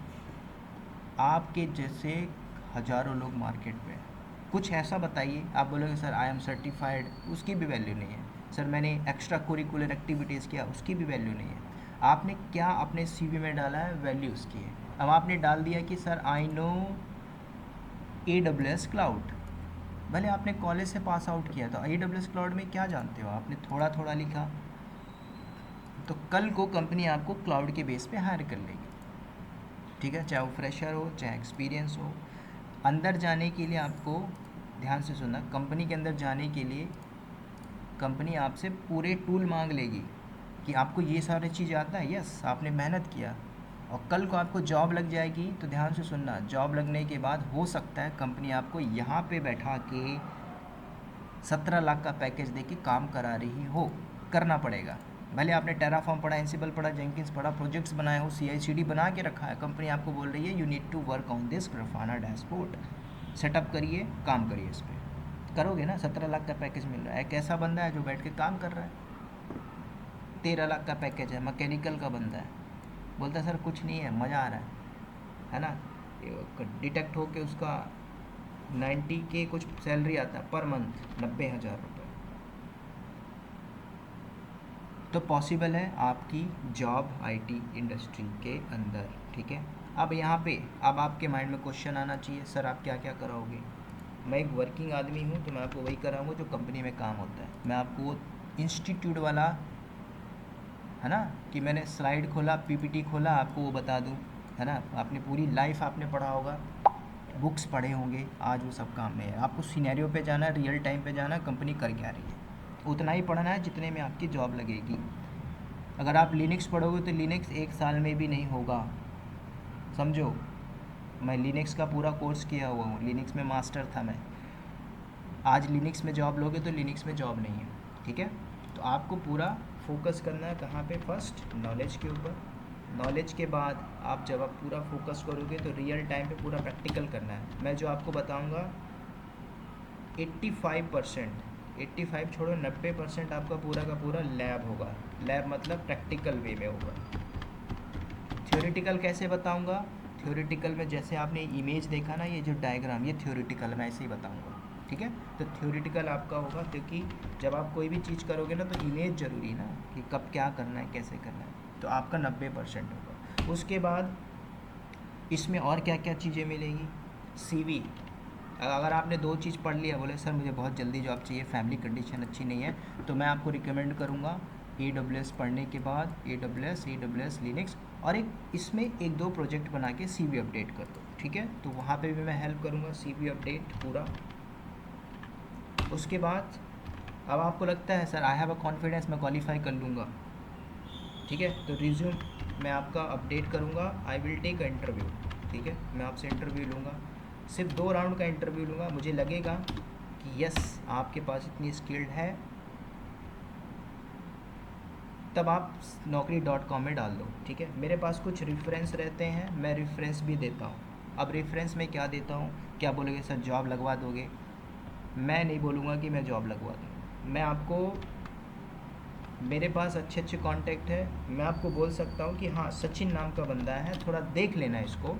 आपके जैसे हज़ारों लोग मार्केट में, कुछ ऐसा बताइए, आप बोलोगे सर आई एम सर्टिफाइड, उसकी भी वैल्यू नहीं है। सर मैंने एक्स्ट्रा कोरिकुलर एक्टिविटीज़ किया, उसकी भी वैल्यू नहीं है। आपने क्या अपने CV में डाला है, वैल्यू उसकी है। अब आपने डाल दिया कि sir I know AWS cloud, भले आपने कॉलेज से पास आउट किया, तो AWS क्लाउड में क्या जानते हो, आपने थोड़ा थोड़ा लिखा, तो कल को कंपनी आपको क्लाउड के बेस पे हायर कर लेगी, ठीक है, चाहे वो फ्रेशर हो चाहे एक्सपीरियंस हो। अंदर जाने के लिए आपको, ध्यान से सुनना, कंपनी के अंदर जाने के लिए कंपनी आपसे पूरे टूल मांग लेगी कि आपको ये सारी चीज़ आता है, यस आपने मेहनत किया, और कल को आपको जॉब लग जाएगी। तो ध्यान से सुनना, जॉब लगने के बाद हो सकता है कंपनी आपको यहाँ पे बैठा के 17 लाख का पैकेज दे के काम करा रही हो, करना पड़ेगा। भले आपने टेराफॉर्म पढ़ा, एंसिबल पढ़ा, जेंकिंस पढ़ा, प्रोजेक्ट्स बनाए हो, CI/CD बना के रखा है, कंपनी आपको बोल रही है you need to work on this Grafana dashboard, setup करिए, काम करिए इस पर, करोगे ना। 17 लाख का पैकेज मिल रहा है, एक ऐसा बंदा है जो बैठ के काम कर रहा है, 13 लाख का पैकेज है, मैकेनिकल का बंदा है, बोलता है सर कुछ नहीं है, मज़ा आ रहा है ना, डिटेक्ट होके उसका 90K कुछ सैलरी आता है पर मंथ, 90,000 रुपये। तो पॉसिबल है आपकी जॉब IT इंडस्ट्री के अंदर, ठीक है। अब यहाँ पे अब आपके माइंड में क्वेश्चन आना चाहिए, सर आप क्या क्या कराओगे? मैं एक वर्किंग आदमी हूँ तो मैं आपको वही कराऊंगा जो कंपनी में काम होता है। मैं आपको इंस्टीट्यूट वाला, है ना, कि मैंने स्लाइड खोला, PPT खोला, आपको वो बता दूँ, है ना, आपने पूरी लाइफ आपने पढ़ा होगा, बुक्स पढ़े होंगे, आज वो सब काम में है। आपको सिनेरियो पे जाना है, रियल टाइम पे जाना है, कंपनी कर क्या रही है, उतना ही पढ़ना है जितने में आपकी जॉब लगेगी। अगर आप लिनक्स पढ़ोगे तो लिनक्स 1 साल में भी नहीं होगा, समझो। मैं लिनक्स का पूरा कोर्स किया हुआ हूँ, लिनक्स में मास्टर था मैं। आज लिनक्स में जॉब लोगे तो लिनक्स में जॉब नहीं है, ठीक है। तो आपको पूरा फोकस करना है कहाँ पे? फर्स्ट नॉलेज के ऊपर। नॉलेज के बाद आप जब आप पूरा फोकस करोगे तो रियल टाइम पे पूरा प्रैक्टिकल करना है। मैं जो आपको बताऊंगा 85%, 85 छोड़ो 90% आपका पूरा का पूरा लैब होगा। लैब मतलब प्रैक्टिकल वे में होगा। थ्योरेटिकल कैसे बताऊंगा? थ्योरेटिकल में जैसे आपने इमेज देखा ना, ये जो डायग्राम, ये थ्योरेटिकल मैं ऐसे ही बताऊंगा, ठीक है? तो थ्योरेटिकल आपका होगा, क्योंकि जब आप कोई भी चीज़ करोगे ना तो इमेज ज़रूरी है ना, कि कब क्या करना है, कैसे करना है। तो आपका 90% होगा। उसके बाद इसमें और क्या क्या चीज़ें मिलेगी? सीवी। अगर आपने दो चीज़ पढ़ लिया, बोले सर मुझे बहुत जल्दी जॉब चाहिए, फैमिली कंडीशन अच्छी नहीं है, तो मैं आपको रिकमेंड करूँगा AWS पढ़ने के बाद AWS लिनक्स, और एक इसमें एक दो प्रोजेक्ट बना के CV अपडेट कर दो, ठीक है? तो वहाँ पे भी मैं हेल्प करूँगा, CV अपडेट पूरा। उसके बाद अब आपको लगता है sir I have a confidence, मैं क्वालिफाई कर लूँगा, ठीक है? तो रिज्यूम मैं आपका अपडेट करूँगा, I will take a interview, ठीक है? मैं आपसे इंटरव्यू लूँगा, सिर्फ 2 राउंड का इंटरव्यू लूँगा। मुझे लगेगा कि यस आपके पास इतनी स्किल्ड है, तब आप naukri.com में डाल दो, ठीक है? मेरे पास कुछ रेफरेंस रहते हैं, मैं रेफरेंस भी देता हूँ। अब रेफरेंस में क्या देता हूँ? क्या बोलोगे सर जॉब लगवा दोगे? मैं नहीं बोलूँगा कि मैं जॉब लगवा दूँगा। मैं आपको, मेरे पास अच्छे अच्छे कांटेक्ट है, मैं आपको बोल सकता हूँ कि हाँ सचिन नाम का बंदा है, थोड़ा देख लेना इसको।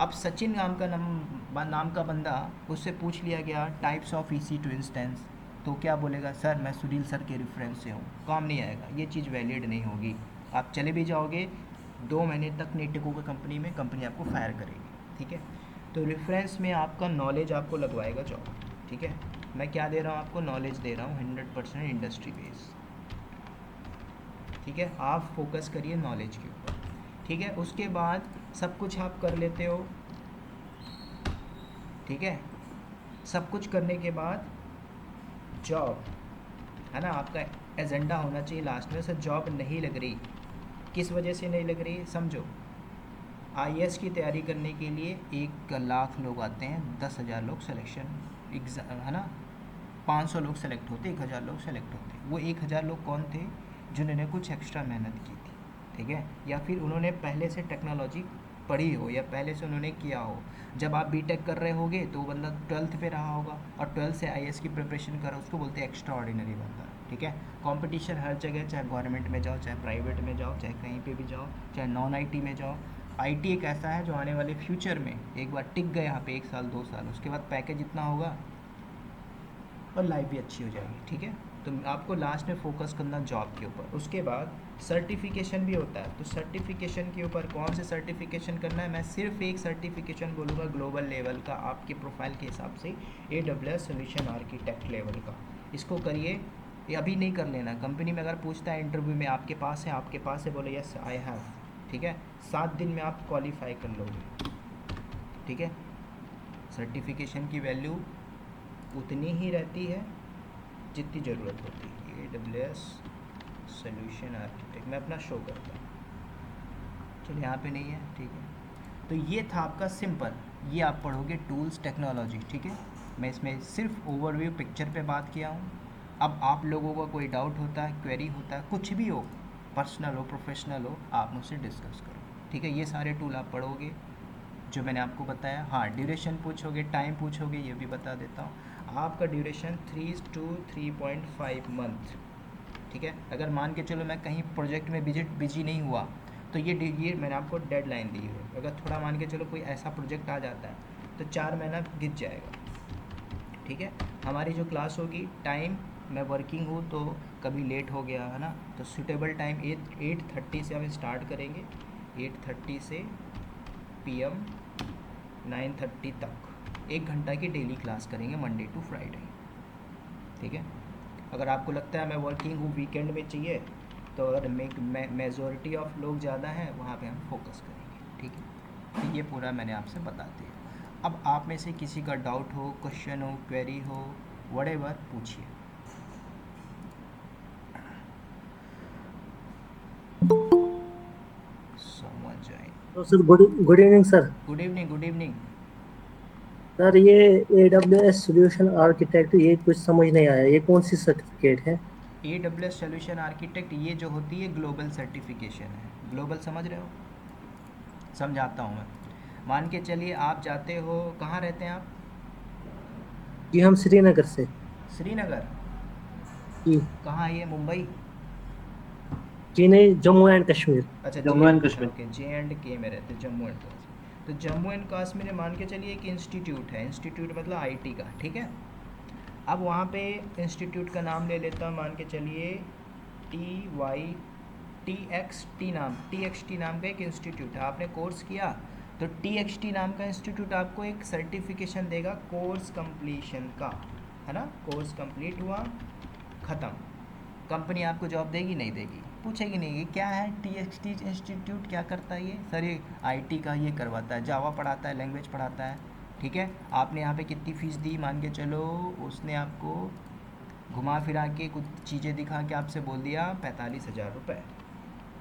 अब सचिन नाम का बंदा, उससे पूछ लिया गया टाइप्स ऑफ EC2 इंस्टेंस, तो क्या बोलेगा? सर मैं सुनील सर के रेफरेंस से हूँ। काम नहीं आएगा, ये चीज़ वैलिड नहीं होगी। आप चले भी जाओगे 2 महीने तक नहीं टिकोगे कंपनी में, कंपनी आपको फायर करेगी, ठीक है? तो रेफरेंस में आपका नॉलेज आपको लगवाएगा जॉब, ठीक है? मैं क्या दे रहा हूँ आपको? नॉलेज दे रहा हूँ 100% इंडस्ट्री बेस, ठीक है? आप फोकस करिए नॉलेज के ऊपर, ठीक है? उसके बाद सब कुछ आप कर लेते हो, ठीक है? सब कुछ करने के बाद जॉब, है ना, आपका एजेंडा होना चाहिए लास्ट में, सर जॉब नहीं लग रही, किस वजह से नहीं लग रही? समझो, IAS की तैयारी करने के लिए 1 लाख लोग आते हैं, 10,000 लोग सिलेक्शन एग्ज़ाम, है ना, 500 लोग सेलेक्ट होते, 1,000 लोग सेलेक्ट होते। वो 1,000 लोग कौन थे? जिन्होंने कुछ एक्स्ट्रा मेहनत की थी, ठीक है? या फिर उन्होंने पहले से टेक्नोलॉजी पढ़ी हो, या पहले से उन्होंने किया हो। जब आप बीटेक कर रहे होगे तो बंदा 12th पे रहा होगा, और 12th से IAS की प्रिपरेशन कर रहा, उसको बोलते हैं एक्स्ट्रा ऑर्डिनरी बंदा, ठीक है? कंपटीशन हर जगह, चाहे गवर्नमेंट में जाओ, चाहे प्राइवेट में जाओ, चाहे कहीं पे भी जाओ, चाहे नॉन IT में जाओ। IT एक ऐसा है जो आने वाले फ्यूचर में एक बार टिक गए यहाँ पे 1 साल 2 साल, उसके बाद पैकेज इतना होगा और लाइफ भी अच्छी हो जाएगी, ठीक है? तो आपको लास्ट में फोकस करना जॉब के ऊपर। उसके बाद सर्टिफिकेशन भी होता है, तो सर्टिफिकेशन के ऊपर कौन से सर्टिफिकेशन करना है? मैं सिर्फ एक सर्टिफिकेशन बोलूँगा ग्लोबल लेवल का, आपके प्रोफाइल के हिसाब से, AWS सोल्यूशन आर्किटेक्ट लेवल का। इसको करिए, ये अभी नहीं कर लेना। कंपनी में अगर पूछता है इंटरव्यू में आपके पास है, आपके पास है, बोले यस आई हैव, ठीक है? 7 दिन में आप क्वालिफाई कर लोगे, ठीक है? सर्टिफिकेशन की वैल्यू उतनी ही रहती है जितनी ज़रूरत होती है। AWS सोल्यूशन आर्किटेक्ट मैं अपना शो करता हूँ, चलिए यहाँ पे नहीं है, ठीक है? तो ये था आपका सिंपल, ये आप पढ़ोगे टूल्स टेक्नोलॉजी, ठीक है? मैं इसमें सिर्फ ओवरव्यू पिक्चर पे बात किया हूँ। अब आप लोगों का कोई डाउट होता है, क्वेरी होता है, कुछ भी हो, पर्सनल हो प्रोफेशनल हो, आप मुझसे डिस्कस करो, ठीक है? ये सारे टूल आप पढ़ोगे जो मैंने आपको बताया। हाँ, ड्यूरेशन पूछोगे, टाइम पूछोगे, ये भी बता देता हूँ। आपका ड्यूरेशन 3 to 3.5 मंथ, ठीक है? अगर मान के चलो मैं कहीं प्रोजेक्ट में बिजी नहीं हुआ, तो ये मैंने आपको डेडलाइन दी है। अगर थोड़ा मान के चलो कोई ऐसा प्रोजेक्ट आ जाता है तो 4 महीना बीत जाएगा, ठीक है? हमारी जो क्लास होगी, टाइम मैं वर्किंग हूँ तो कभी लेट हो गया, है ना, तो सूटेबल टाइम 8:30 से हम स्टार्ट करेंगे, 8:30 से PM 9:30 तक 1 घंटा की डेली क्लास करेंगे, मंडे टू फ्राइडे, ठीक है? अगर आपको लगता है मैं वर्किंग हूँ, वीकेंड में चाहिए, तो अगर मेजॉरिटी ऑफ लोग ज़्यादा हैं वहाँ पे हम फोकस करेंगे, ठीक है? तो ये पूरा मैंने आपसे बता दिया। अब आप में से किसी का डाउट हो, क्वेश्चन हो, क्वेरी हो, व्हाटएवर पूछिए। समझ जाए। तो sir good good evening sir. Good evening, good evening. Sir ये AWS सॉल्यूशन आर्किटेक्ट, ये कुछ समझ नहीं आया, ये कौन सी सर्टिफिकेट है? AWS सोल्यूशन आर्किटेक्ट ये जो होती है ग्लोबल सर्टिफिकेशन है। ग्लोबल समझ रहे हो? समझाता हूँ मैं। मान के चलिए आप जाते हो, कहाँ रहते हैं आप? जी हम श्रीनगर से। श्रीनगर। जी। कहाँ है ये, मुंबई? जी नहीं, जम्मू एंड कश्मीर। अच्छा, Jammu and Kashmir. Okay, JNK में रहते, जम्मू एंड कश्मीर। तो जम्मू एंड कश्मीर में मान के चलिए एक इंस्टीट्यूट है, इंस्टीट्यूट मतलब IT का, ठीक है। अब वहाँ पे इंस्टीट्यूट का नाम ले लेता हूँ, मान के चलिए TXT नाम का एक इंस्टीट्यूट है। आपने कोर्स किया तो TXT नाम का इंस्टीट्यूट आपको एक सर्टिफिकेशन देगा कोर्स कंप्लीशन का, है ना। कोर्स कंप्लीट हुआ, ख़त्म। कंपनी आपको जॉब देगी? नहीं देगी, पूछेगी नहीं कि क्या है TXT इंस्टीट्यूट, क्या करता है ये? सर ये IT का ये करवाता है, जावा पढ़ाता है, लैंग्वेज पढ़ाता है, ठीक है। आपने यहाँ पे कितनी फ़ीस दी? मान के चलो उसने आपको घुमा फिरा के कुछ चीज़ें दिखा के आपसे बोल दिया 45,000 रुपये।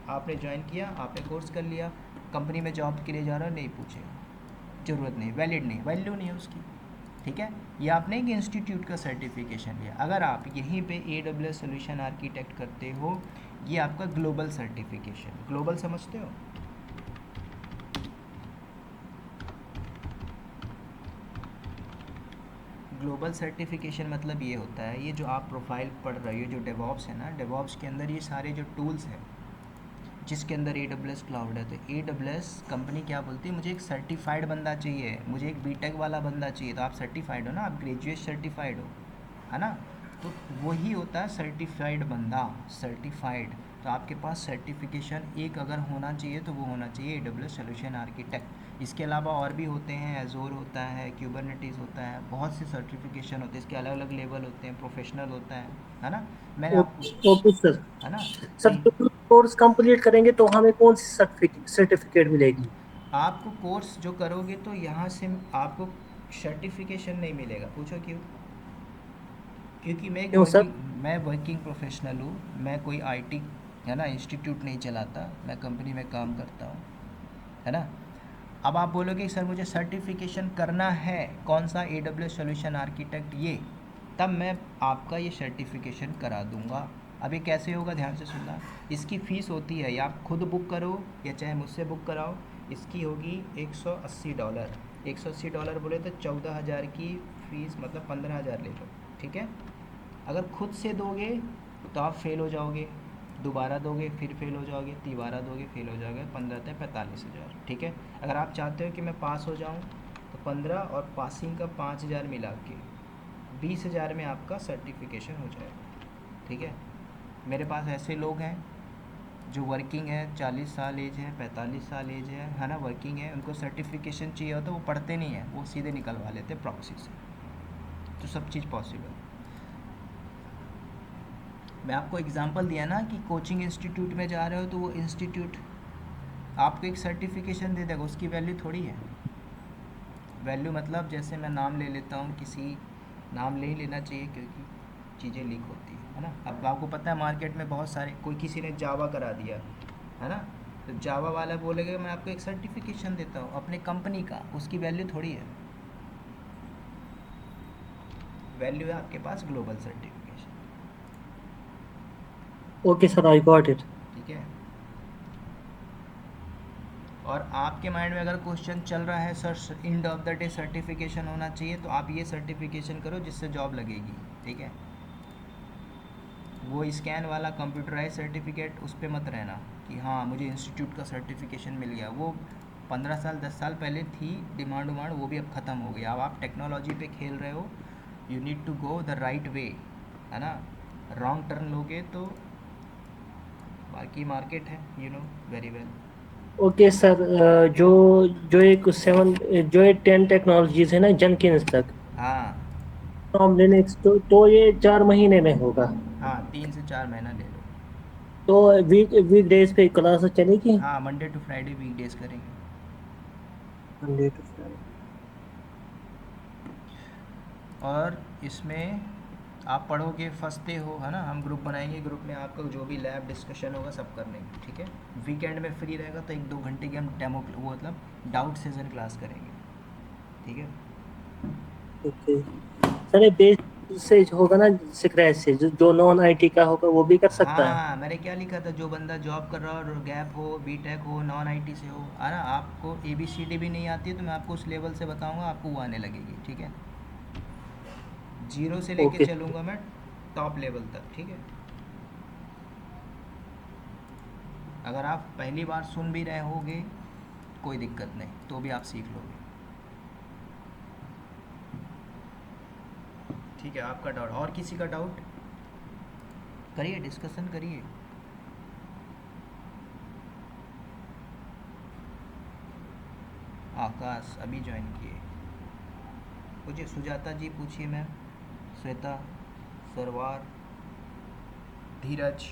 आपने ज्वाइन किया, आपने कोर्स कर लिया, कंपनी में जॉब के लिए जा रहा है, नहीं पूछेगा, ज़रूरत नहीं, वैलिड नहीं, वैल्यू नहीं है उसकी, ठीक है। ये आपने एक इंस्टीट्यूट का सर्टिफिकेशन लिया। अगर आप यहीं पे AWS सोल्यूशन आर्किटेक्ट करते हो, ये आपका ग्लोबल सर्टिफिकेशन। ग्लोबल समझते हो? ग्लोबल सर्टिफिकेशन मतलब ये होता है, ये जो आप प्रोफाइल पढ़ रहे हो, जो डेवॉप्स है ना, डेवॉप्स के अंदर ये सारे जो टूल्स हैं जिसके अंदर AWS क्लाउड है, तो AWS कंपनी क्या बोलती है, मुझे एक सर्टिफाइड बंदा चाहिए, मुझे एक BTech वाला बंदा चाहिए। तो आप सर्टिफाइड हो ना, आप ग्रेजुएट सर्टिफाइड हो, है ना। तो वही होता है सर्टिफाइड बंदा, सर्टिफाइड। तो आपके पास सर्टिफिकेशन एक अगर होना चाहिए तो वो होना चाहिए AWS सोल्यूशन आर्किटेक्ट। इसके अलावा और भी होते हैं, एजोर होता है, क्यूबरनेटीज़ होता है, बहुत से सर्टिफिकेशन होते हैं, इसके अलग अलग लेवल होते हैं, प्रोफेशनल होता है ना। मैंने आपको, ओके सर। है ना, तो सर जब कोर्स कंप्लीट करेंगे तो हमें कौन सी सर्टिफिकेट मिलेगी? आपको कोर्स जो करोगे तो यहाँ से आपको सर्टिफिकेशन नहीं मिलेगा। पूछो क्यों? क्योंकि क्यों सर? मैं वर्किंग प्रोफेशनल हूँ, मैं कोई IT, है ना, इंस्टीट्यूट नहीं चलाता, मैं कंपनी में काम करता हूँ, है ना। अब आप बोलोगे सर मुझे सर्टिफिकेशन करना है, कौन सा? AWS सोल्यूशन आर्किटेक्ट ये, तब मैं आपका ये सर्टिफिकेशन करा दूंगा। अब ये कैसे होगा, ध्यान से सुनना। इसकी फ़ीस होती है, या आप खुद बुक करो या चाहे मुझसे बुक कराओ, इसकी होगी $180। $180 बोले तो 14,000 की फ़ीस, मतलब 15,000 ले लो, ठीक है। अगर खुद से दोगे तो आप फेल हो जाओगे, दोबारा दोगे फिर फेल हो जाओगे, तिबारा दोगे फेल हो जाओगे, 15 45,000, ठीक है। अगर आप चाहते हो कि मैं पास हो जाऊं तो 15 और पासिंग का 5,000 मिला के 20,000 में आपका सर्टिफिकेशन हो जाएगा, ठीक है। मेरे पास ऐसे लोग हैं जो वर्किंग है, 40 साल एज है, 45 साल एज है ना, वर्किंग है, उनको सर्टिफिकेशन चाहिए होता है, वो पढ़ते नहीं है, वो सीधे निकलवा लेते प्रॉक्सी से। तो सब चीज़ पॉसिबल। मैं आपको एग्जांपल दिया ना कि कोचिंग इंस्टीट्यूट में जा रहे हो तो वो इंस्टीट्यूट आपको एक सर्टिफिकेशन दे देगा, उसकी वैल्यू थोड़ी है। वैल्यू मतलब जैसे मैं नाम ले लेता हूँ किसी, नाम ले ही लेना चाहिए क्योंकि चीज़ें लीक होती है ना। अब आपको पता है मार्केट में बहुत सारे, कोई किसी ने जावा करा दिया, है ना, तो जावा वाला बोलेगा मैं आपको एक सर्टिफिकेशन देता हूँ अपने कंपनी का, उसकी वैल्यू थोड़ी है। वैल्यू है आपके पास global certification, okay sir, I got it. ठीक है। और आपके माइंड में अगर क्वेश्चन चल रहा है sir end of the day certification होना चाहिए, तो आप ये सर्टिफिकेशन करो जिससे जॉब लगेगी, ठीक है। वो स्कैन वाला कंप्यूटराइज सर्टिफिकेट उस पर मत रहना कि हाँ मुझे इंस्टीट्यूट का सर्टिफिकेशन मिल गया। वो 15 साल 10 साल पहले थी डिमांड उमांड, वो भी अब ख़त्म हो गई। अब आप टेक्नोलॉजी पे खेल रहे हो, you need to go the right way, है ना। रॉन्ग टर्न लोगे तो बाकी मार्केट है, you know very well. Okay sir, जो जो एक 10 टेक्नोलॉजीज है ना जेनकिंस तक, हाँ फ्रॉम लिनक्स, तो ये 4 महीने में होगा। हाँ, 3 से 4 महीना ले लो। तो वीक डेज पे क्लास चलेगी? हाँ, मंडे टू फ्राइडे वीकडेज करेंगे। Monday to Friday. और इसमें आप पढ़ोगे, फंसते हो, है ना, हम ग्रुप बनाएंगे, ग्रुप में आपका जो भी लैब डिस्कशन होगा सब कर लेंगे, ठीक है। वीकेंड में फ्री रहेगा तो 1-2 घंटे की हम डेमो, वो मतलब डाउट सेशन क्लास करेंगे, ठीक है। ओके सर, ये से होगा ना, स्क्रैच से जो नॉन आईटी का होगा वो भी कर सकता है। हाँ, मैंने क्या लिखा था, जो बंदा जॉब कर रहा हो और गैप हो, बीटेक हो, नॉन आईटी से हो, है ना, आपको एबीसीडी भी नहीं आती है तो मैं आपको उस लेवल से बताऊंगा, आपको वो आने लगेगी, ठीक है। जीरो से लेके ओके। चलूंगा मैं टॉप लेवल तक, ठीक है। अगर आप पहली बार सुन भी रहे होगे कोई दिक्कत नहीं, तो भी आप सीख लोगे, ठीक है। आपका डाउट, और किसी का डाउट करिए, डिस्कशन करिए। आकाश अभी ज्वाइन किए, पूछिए। सुजाता जी पूछिए मैम, श्वेता, सरवार, धीरज।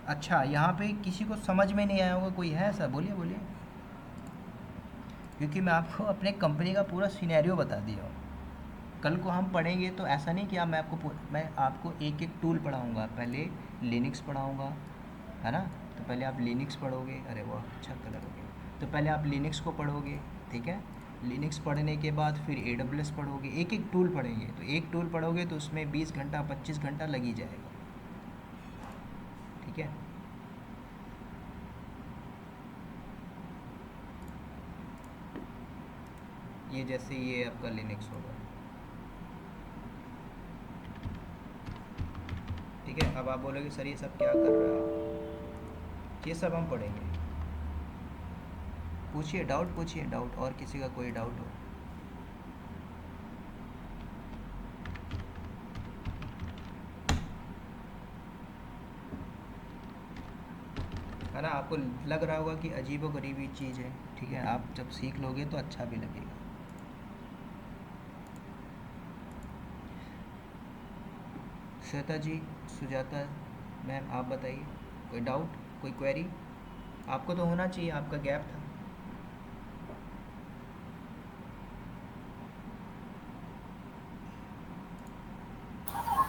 अच्छा, यहाँ पे किसी को समझ में नहीं आया होगा, कोई है ऐसा? बोलिए बोलिए, क्योंकि मैं आपको अपने कंपनी का पूरा सिनेरियो बता दिया हूँ। कल को हम पढ़ेंगे तो ऐसा नहीं कि मैं आपको एक एक टूल पढ़ाऊँगा। पहले लिनक्स पढ़ाऊँगा, है ना, तो पहले आप लिनक्स पढ़ोगे। अरे वाह, अच्छा कलर हो गया। तो पहले आप लिनक्स को पढ़ोगे, ठीक है। लिनक्स पढ़ने के बाद फिर AWS पढ़ोगे, एक एक टूल पढ़ेंगे। तो एक टूल पढ़ोगे तो उसमें 20 घंटा 25 घंटा लग ही जाएगा, ठीक है। ये जैसे ये आपका लिनक्स होगा, ठीक है। अब आप बोलोगे सर ये सब क्या कर रहे हो आप, ये सब हम पढ़ेंगे। पूछिए, डाउट पूछिए, डाउट और किसी का कोई डाउट हो। है ना, आपको लग रहा होगा कि अजीबो गरीबी चीज़ है, ठीक है। आप जब सीख लोगे तो अच्छा भी लगेगा। श्वेता जी, सुजाता मैम, आप बताइए, कोई डाउट, कोई क्वेरी? आपको तो होना चाहिए, आपका गैप था।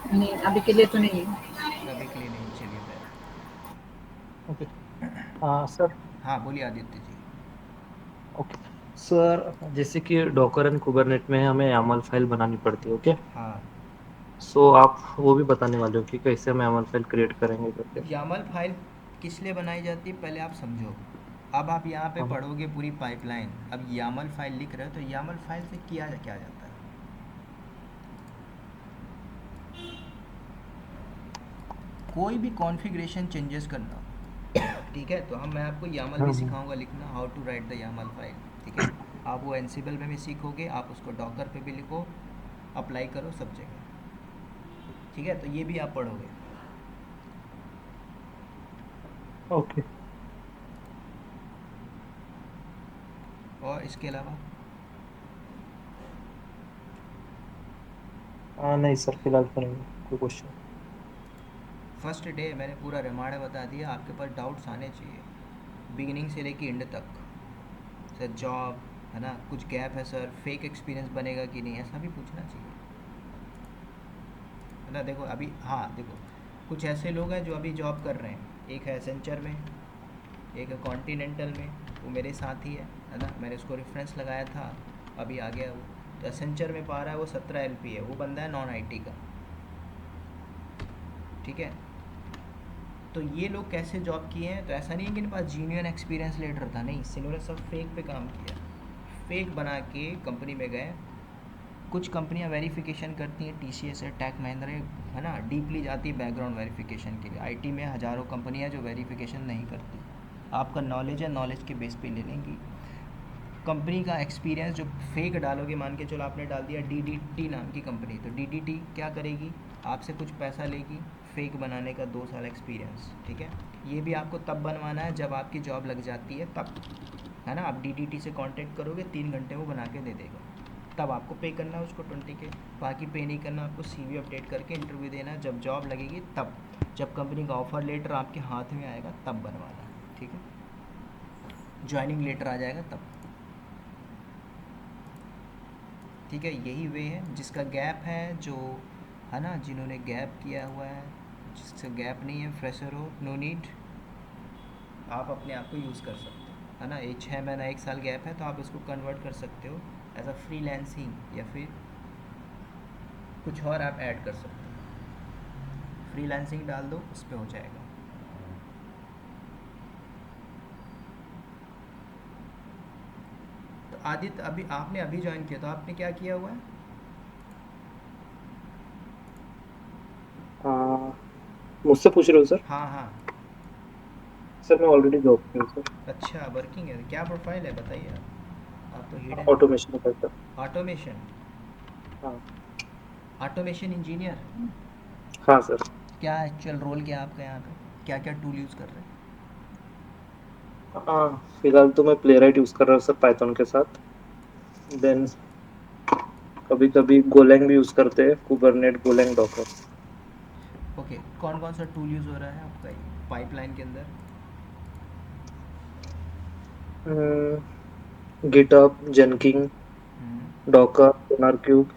नहीं, अभी के लिए तो नहीं है। अभी के लिए नहीं, चलिए मैं। ओके। हाँ सर। हाँ बोलिए आदित्य जी। ओके सर, जैसे कि डॉकर एंड कुबरनेट में हमें YAML फाइल बनानी पड़ती है, ओके। हाँ, सो आप वो भी बताने वाले हो कि कैसे हम YAML फाइल क्रिएट करेंगे करके। यामल फाइल किस लिए बनाई जाती है पहले आप समझो। अब आप यहाँ पे हाँ। पढ़ोगे पूरी पाइपलाइन। अब यामल फाइल लिख रहे हो तो यामल फाइल से किया क्या जाता है? कोई भी कॉन्फ़िगरेशन चेंजेस करना, ठीक है। तो मैं आपको यामल भी हम्म। सिखाऊंगा लिखना, how to write the YAML file, ठीक है। आप वो एनसिबल में भी सीखोगे, आप उसको डॉकर पे भी लिखो, अप्लाई करो सब जगह, ठीक है। तो ये भी आप पढ़ोगे। ओके। और इसके अलावा हाँ नहीं सर, फिलहाल तो नहीं कोई क्वेश्चन। फर्स्ट डे मैंने पूरा रामायण बता दिया, आपके पास डाउट्स आने चाहिए बिगिनिंग से लेके एंड तक। सर जॉब, है ना, कुछ गैप है सर, फेक एक्सपीरियंस बनेगा कि नहीं, ऐसा भी पूछना चाहिए, है ना। देखो अभी, हाँ देखो, कुछ ऐसे लोग हैं जो अभी जॉब कर रहे हैं, एक है एसेंचर में, एक है कॉन्टिनेंटल में, वो मेरे साथ ही है ना, मैंने उसको रेफरेंस लगाया था, अभी आ गया वो। तो एसेंचर में पा रहा है वो 17 LP है, वो बंदा है नॉन आईटी का, ठीक है। तो ये लोग कैसे जॉब किए हैं? तो ऐसा नहीं है कि इनके पास जीन्यून एक्सपीरियंस लेटर था, नहीं, इन्होंने सब फेक पे काम किया, फेक बना के कंपनी में गए। कुछ कंपनियां वेरिफिकेशन करती हैं, TCS है, टेक महिंद्रा है ना, डीपली जाती है बैकग्राउंड वेरिफिकेशन के लिए। आईटी में हज़ारों कंपनियां जो वेरिफिकेशन नहीं करती, आपका नॉलेज है, नॉलेज के बेस पे ले लेंगी। कंपनी का एक्सपीरियंस जो फेक डालोगे, मान के चलो आपने डाल दिया DDT नाम की कंपनी, तो DDT क्या करेगी, आपसे कुछ पैसा लेगी फेक बनाने का, 2 साल एक्सपीरियंस, ठीक है। ये भी आपको तब बनवाना है जब आपकी जॉब लग जाती है तब, है ना। आप DDT से कांटेक्ट करोगे, 3 घंटे वो बना के दे देगा, तब आपको पे करना है उसको 20K, बाकी पे नहीं करना। आपको CV अपडेट करके इंटरव्यू देना है, जब जॉब लगेगी तब, जब कंपनी का ऑफर लेटर आपके हाथ में आएगा तब बनवाना है, ठीक है। ज्वाइनिंग लेटर आ जाएगा तब, ठीक है। यही वे है। जिसका गैप है, जो है ना, जिन्होंने गैप किया हुआ है, जिसका गैप नहीं है, फ्रेशर हो, नो नीड, आप अपने आप को यूज़ कर सकते हो। है ना, ये 6 महीना 1 साल गैप है, तो आप इसको कन्वर्ट कर सकते हो एज अ फ्रीलांसिंग, या फिर कुछ और आप ऐड कर सकते हो। फ्रीलांसिंग डाल दो, उस पर हो जाएगा। तो आदित्य, अभी आपने अभी ज्वाइन किया, तो आपने क्या किया हुआ है? हाँ, मुझसे पूछ रहे हो सर? हाँ हाँ। सर मैं ऑलरेडी जॉब पे हूँ सर। अच्छा, वर्किंग है, क्या प्रोफाइल है बताइए आप तो हिडन। ऑटोमेशन का सर। ऑटोमेशन। हाँ। Automation engineer. हाँ सर। क्या एक्चुअल रोल क्या है आपका यहाँ पे? क्या क्या टूल यूज़ कर रहे हैं? हाँ, फिलहाल तो मैं प्लेराइट यूज़ कर रहा हूँ सर पाइथन के साथ। देन कभी कभी गोलैंग भी यूज़ करते हैं, कुबरनेट, गोलैंग, डॉकर। ओके, कौन कौन सा टूल यूज़ हो रहा है आपका पाइपलाइन के अंदर? गिटहब, जेनकिंग, हम्म, डॉकर, सोनारक्यूब।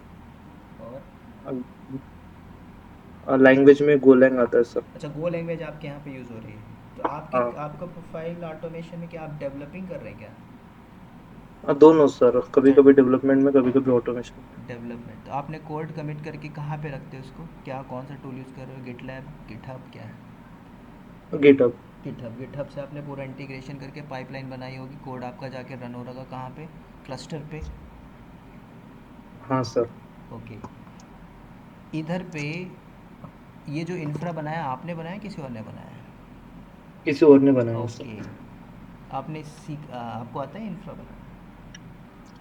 और लैंग्वेज में गोलैंग आता है सर। अच्छा, गो लैंग्वेज आपके यहाँ पे यूज़ हो रही है, तो आपकी हाँ। आपका प्रोफाइल ऑटोमेशन में क्या आप डेवलपिंग कर रहे हैं क्या? दोनों सर, कभी अच्छा, कभी डेवलपमेंट में, कभी कभी ऑटोमेशन डेवलपमेंट। तो आपने कोड कमिट करके कहाँ पे रखते हो उसको? क्या कौन सा टूल यूज़ कर रहे हो? गिटलैब, गिटहब, क्या है? में। गिटहब। गिटहब से आपने पूरा इंटीग्रेशन करके पाइपलाइन बनाई होगी, कोड आपका जाके रन हो रहा कहाँ पे? क्लस्टर पे। हाँ सर। ओके। इधर पे ये जो इंफ्रा बनाया, आपने बनाया किसी और ने बनाया है? किसी और ने बनाया है ओके। सर। आपने आपको आता है इंफ्रा बनाना?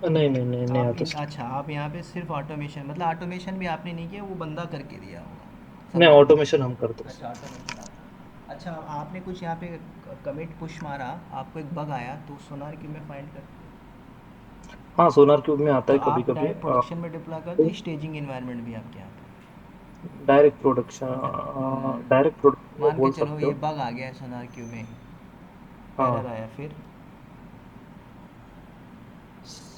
नहीं नहीं नहीं, नहीं आप आता इन सर। अच्छा, आप यहाँ पे सिर्फ ऑटोमेशन, मतलब ऑटोमेशन भी आपने नहीं किया, वो बंदा करके दिया होगा, नहीं, समझा? ऑटोमेशन हम करते हैं अच्छा, सर। ऑटोमेशन आता। अच्छा, आपने कुछ यहाँ पे कमिट पुश मारा, आपको एक बग आया, तो सोनार क्यों में फाइंड कर, हाँ, सोनार क्यूब में आता तो है कभी आप कभी। डायरेक्ट प्रोडक्शन में डिप्लॉय करते हो, स्टेजिंग इन्वायरमेंट भी आपके यहाँ पे? Direct production. डायरेक्ट प्रोडक्शन मान के बोल चलो सकते ये हो। बग आ गया है सोनार क्यू में, एरर हाँ आया, फिर?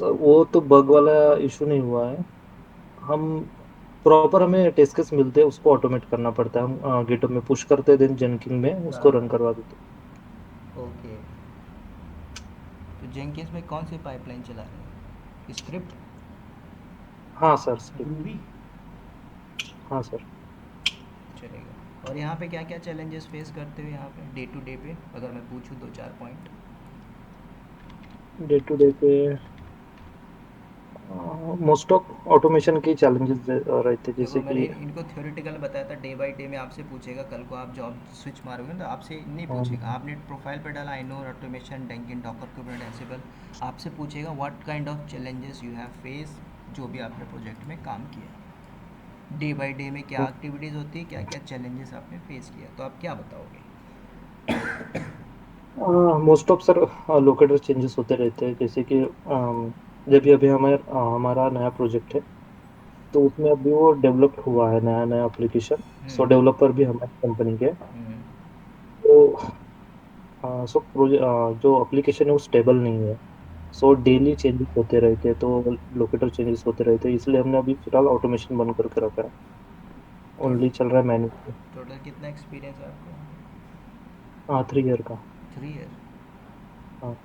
वो तो बग वाला इशू नहीं हुआ है। हम प्रॉपर, हमें टेस्ट केस मिलते हैं, उसको ऑटोमेट करना पड़ता है। हम गिटहब में पुश करते हैं, देन जेनकिंग में उसको हाँ। रन करवा देते ओके। तो जेंकिंस में कौन सी पाइपलाइन चला रहे हैं? स्क्रिप्ट? हैं। हाँ सर, स्क्रिप्ट। ग्रूवी? हाँ सर। चलेगा। और यहाँ पे क्या क्या चैलेंजेस फेस करते हो यहाँ पे डे टू डे पे, अगर मैं पूछूँ दो चार पॉइंट? डे टू डे पे मोस्ट ऑफ ऑटोमेशन के चैलेंजेस रहते हैं, देखो, जैसे मैंने कि इनको थ्योरेटिकल बताया था, डे बाय डे में आपसे पूछेगा, कल को आप जॉब स्विच मारोगे ना, तो आपसे नहीं पूछेगा। अम, आपने प्रोफाइल पे डाला I know automation, Jenkins, Docker, Kubernetes, Ansible, आपसे पूछेगा what kind of challenges you have face, जो भी आपने प्रोजेक्ट में काम किया, डे बाय डे में क्या एक्टिविटीज़ होती है, क्या क्या चैलेंजेस आपने फेस किया, तो आप क्या बताओगे? Most of sir locator changes होते रहते हैं, जैसे कि जब भी अभी हमारा नया प्रोजेक्ट है, तो उसमें अभी वो डेवलप हुआ है, नया नया एप्लीकेशन। सो हम्म। डेवलपर भी हमारी कंपनी के हैं। हम्म। तो सो जो एप्लीकेशन है वो स्टेबल नहीं है। सो डेली चेंजेस होते रहते हैं, तो लोकेटर चेंजेस होते रहते हैं, इसलिए हमने अभी फिलहाल ऑटोमेशन बंद करके रखा है। ओनली टोटल चल रहा है मैनुअल। टोटल कितना एक्सपीरियंस है आपको? हाँ, 3 ईयर का। 3 ईयर। हाँ।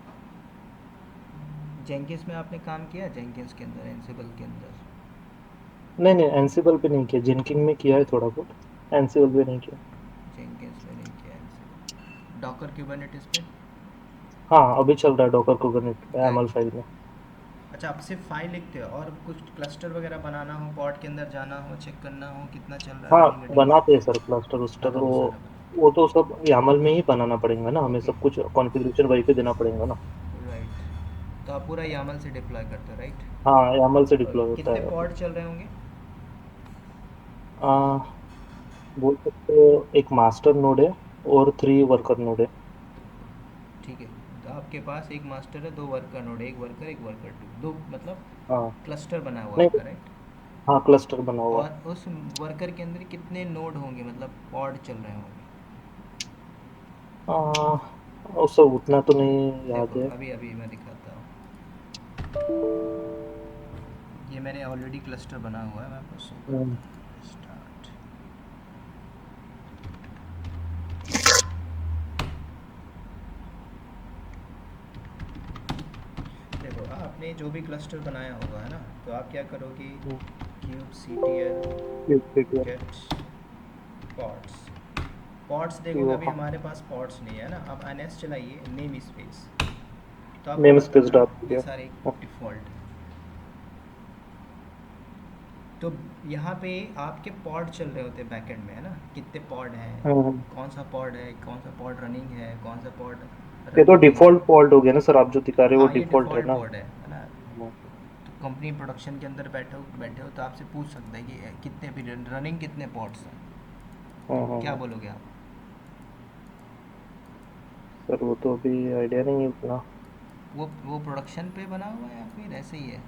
जेंकिंस में आपने काम किया, जेंकिंस के अंदर, एंसिबल के अंदर? नहीं नहीं, एनसिबल पे नहीं किया, जेनकिंग में किया है थोड़ा बहुत। एनसिबल पे नहीं किया। जेंकिंस में नहीं किया, एंसिबल। डॉकर, क्यूबरनेटिस पे? हाँ, अभी चल रहा है डॉकर कुबरनेट पे, क्या? एमएल फाइल में। अच्छा, आप सिर्फ फाइल लिखते हो, और कुछ क्लस्टर वगैरह बनाना हो, पॉड के अंदर जाना हो, चेक करना हो कितना चल रहा है, हाँ, रनिंग वनिंग? बनाते हैं सर क्लस्टर वस्टर, अच्छा, वो सारा वो तो सब यामल में ही बनाना पड़ेगा ना, बना, हमें ओके। सब कुछ कॉन्फ़िगरेशन वही पे देना पड़ेगा ना। राइट। तो आप पूरा यामल से डिप्लॉय करते हो, राइट? हाँ, यामल से डिप्लॉय ओके, होता कितने है अभी। पॉड चल रहे होंगे? आ, बोल सकते हो एक मास्टर नोड है और 3 वर्कर नोड है। ठीक है। तो आपके पास एक मास्टर है, 2 वर्कर नोड, एक वर्कर टू, दो मतलब हाँ। क्लस्टर बना हुआ नहीं। आपका, राइट? हाँ, क्लस्टर बना हुआ है। और उस वर्कर के अंदर कितने नोड होंगे, मतलब पॉड चल रहे होंगे? उससे उतना तो नहीं याद देखो, है। अभी अभी मैं दिखाता हूँ। ये मैंने ऑलरेडी क्लस्टर बना हुआ है, मैं आपको शो हम्म, करता हूँ। स्टार्ट। जो भी क्लस्टर बनाया होगा, है ना, तो आप क्या करोगे, हम्म, kubectl ठीक है। get pods। पॉड्स देखोगे, तो अभी हाँ, हमारे पास पॉड्स नहीं है ना, आप ns चलाइए, नेम स्पेस, तो आपको नेम पता स्पेस है ना, डाल ये दिया। सारे हाँ, डिफ़ॉल्ट। तो यहाँ पे आपके पॉड चल रहे होते हैं बैकएंड में, है ना, कितने पॉड हैं, हम्म। कौन सा पॉड है, कौन सा पॉड रनिंग है, कौन सा पॉड ये तो रनिंग नहीं है। डिफॉल्ट फॉल्ट हो गया ना सर, आप जो दिखा रहे हो वो हाँ, ये डिफॉल्ट है डिफ़ॉल्ट ना। पॉड है ना। तो कंपनी प्रोडक्शन के अंदर बैठे हो तो आपसे पूछ सकता है कि कितने भी रनिंग कितने पॉड्स हैं, तो क्या हाँ। बोलोगे आप? सर वो तो अभी आइडिया नहीं है उतना। वो प्रोडक्शन पे बना हुआ है या फिर ऐसे ही है?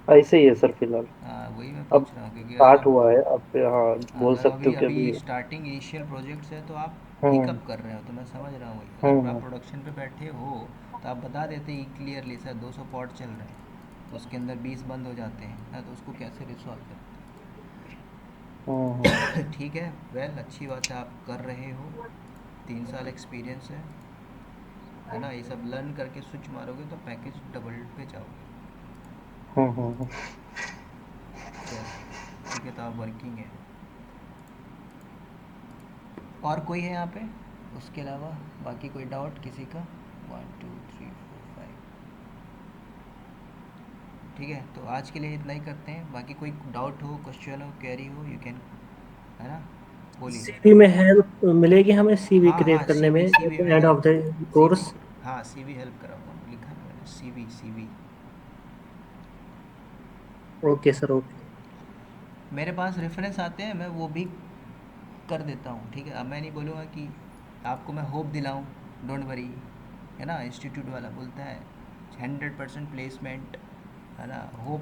ऐसे ही है सर फिलहाल। हाँ, वही मैं अब पूछ रहा हूँ, क्योंकि स्टार्ट हुआ है अब, हाँ बोल अगर सकते अभी हो कि अभी अभी। स्टार्टिंग इनिशियल प्रोजेक्ट्स है तो आप हम्म। हिकअप कर रहे हो, तो मैं समझ रहा हूँ वही। अगर आप हम्म। प्रोडक्शन पे बैठे हो तो आप बता देते ही क्लियरली, सर 200 पॉट चल रहे हैं, तो उसके अंदर 20 बंद हो जाते हैं ना, तो उसको कैसे रिसॉल्व हम्म। करते हैं? ठीक है, वेल, अच्छी बात है, आप कर रहे हो, 3 साल एक्सपीरियंस है ना, ये सब लर्न करके स्विच मारोगे तो पैकेज डबल पे जाओगे। हम्म। चल, ठीक है, तो आप वर्किंग है। और कोई है यहाँ पे उसके अलावा? बाकी कोई डाउट किसी का? 1 2 3 4 5। ठीक है, तो आज के लिए इतना ही करते हैं, बाकी कोई डाउट हो, क्वेश्चन हो, क्वेरी हो, यू कैन, है ना, बोलिए। सीवी में हेल्प मिलेगी हमें, सीवी हाँ क्रिएट हाँ, करने में CV at CV the end मैंने, ऑफ द सीवी, कोर्स? हाँ सीवी हेल्प कराऊंगा, लिखा है मैंने, CV CV. Okay sir, okay. मेरे पास रेफरेंस आते हैं, मैं वो भी कर देता हूँ, ठीक है। अब मैं नहीं बोलूँगा कि आपको मैं होप दिलाऊँ, डोंट वरी, है ना, इंस्टीट्यूट वाला बोलता है 100% प्लेसमेंट, है ना, होप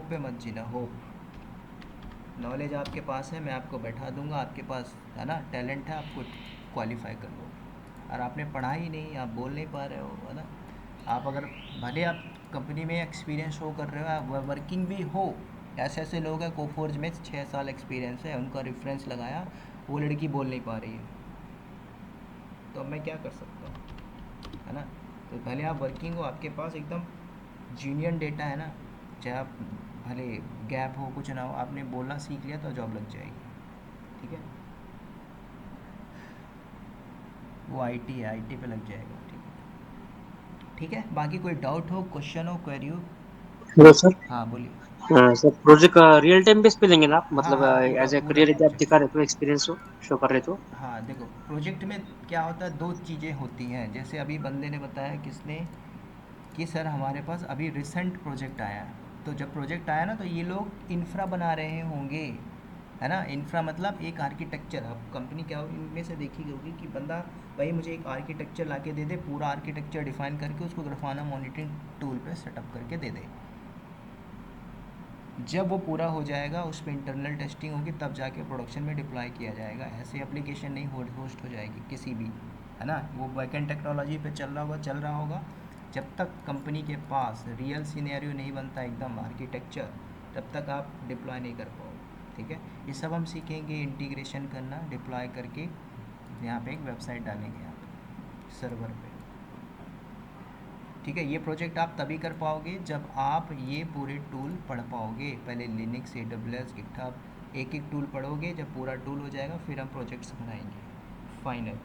पे मत जीना, होप। नॉलेज आपके पास है, मैं आपको बैठा दूंगा, आपके पास है ना टैलेंट है, आपको क्वालिफाई कर लो। और आपने पढ़ा ही नहीं, आप बोल नहीं पा रहे हो, है ना, आप अगर भले आप कंपनी में एक्सपीरियंस शो कर रहे हो, आप वर्किंग भी हो, ऐसे ऐसे लोग हैं कोफोर्ज में 6 साल एक्सपीरियंस है, उनका रेफरेंस लगाया, वो लड़की बोल नहीं पा रही है, तो अब मैं क्या कर सकता हूँ, है ना। तो भले आप वर्किंग हो, आपके पास एकदम जीनियन डेटा है ना, चाहे आप भले गैप हो, कुछ ना हो, आपने बोलना सीख लिया तो जॉब लग जाएगी, ठीक है। वो आईटी है, आईटी पे लग जाएगा, ठीक है। ठीक है, बाकी कोई डाउट हो, क्वेश्चन हो, क्वेरी हो? Hello sir. हाँ बोलिए। Sir project real time base पे देंगे ना आप, हाँ मतलब हाँ, पूरा एज ए पूरा करियर यदि आप प्रोजेक्ट। दिखा रहे तो एक्सपीरियंस हो, शो कर रहे तो? हाँ देखो, प्रोजेक्ट में क्या होता है, दो चीज़ें होती हैं, जैसे अभी बंदे ने बताया, किसने, कि सर हमारे पास अभी रिसेंट प्रोजेक्ट आया है, तो जब प्रोजेक्ट आया ना तो ये लोग इंफ्रा बना रहे होंगे, है ना। इंफ्रा मतलब एक आर्किटेक्चर, अब कंपनी क्या होगी, इनमें से देखी होगी कि बंदा, भाई मुझे एक आर्किटेक्चर ला के दे दे, पूरा आर्किटेक्चर डिफाइन करके उसको ग्राफाना मॉनिटरिंग टूल पे सेटअप करके दे दे। जब वो पूरा हो जाएगा, उस पर इंटरनल टेस्टिंग होगी, तब जाके प्रोडक्शन में डिप्लॉय किया जाएगा। ऐसे एप्लीकेशन नहीं होस्ट हो जाएगी किसी भी, है ना, वो बैकएंड टेक्नोलॉजी पे चल रहा होगा। जब तक कंपनी के पास रियल सिनेरियो नहीं बनता एकदम आर्किटेक्चर, तब तक आप डिप्लॉय नहीं कर पाओगे, ठीक है। ये सब हम सीखेंगे, इंटीग्रेशन करना, डिप्लॉय करके यहाँ पे एक वेबसाइट डालेंगे यहाँ पे सर्वर पे, ठीक है। ये प्रोजेक्ट आप तभी कर पाओगे जब आप ये पूरे टूल पढ़ पाओगे, पहले लिनक्स, AWS, गिटहब, एक एक टूल पढ़ोगे, जब पूरा टूल हो जाएगा फिर हम प्रोजेक्ट्स बनाएंगे फाइनल,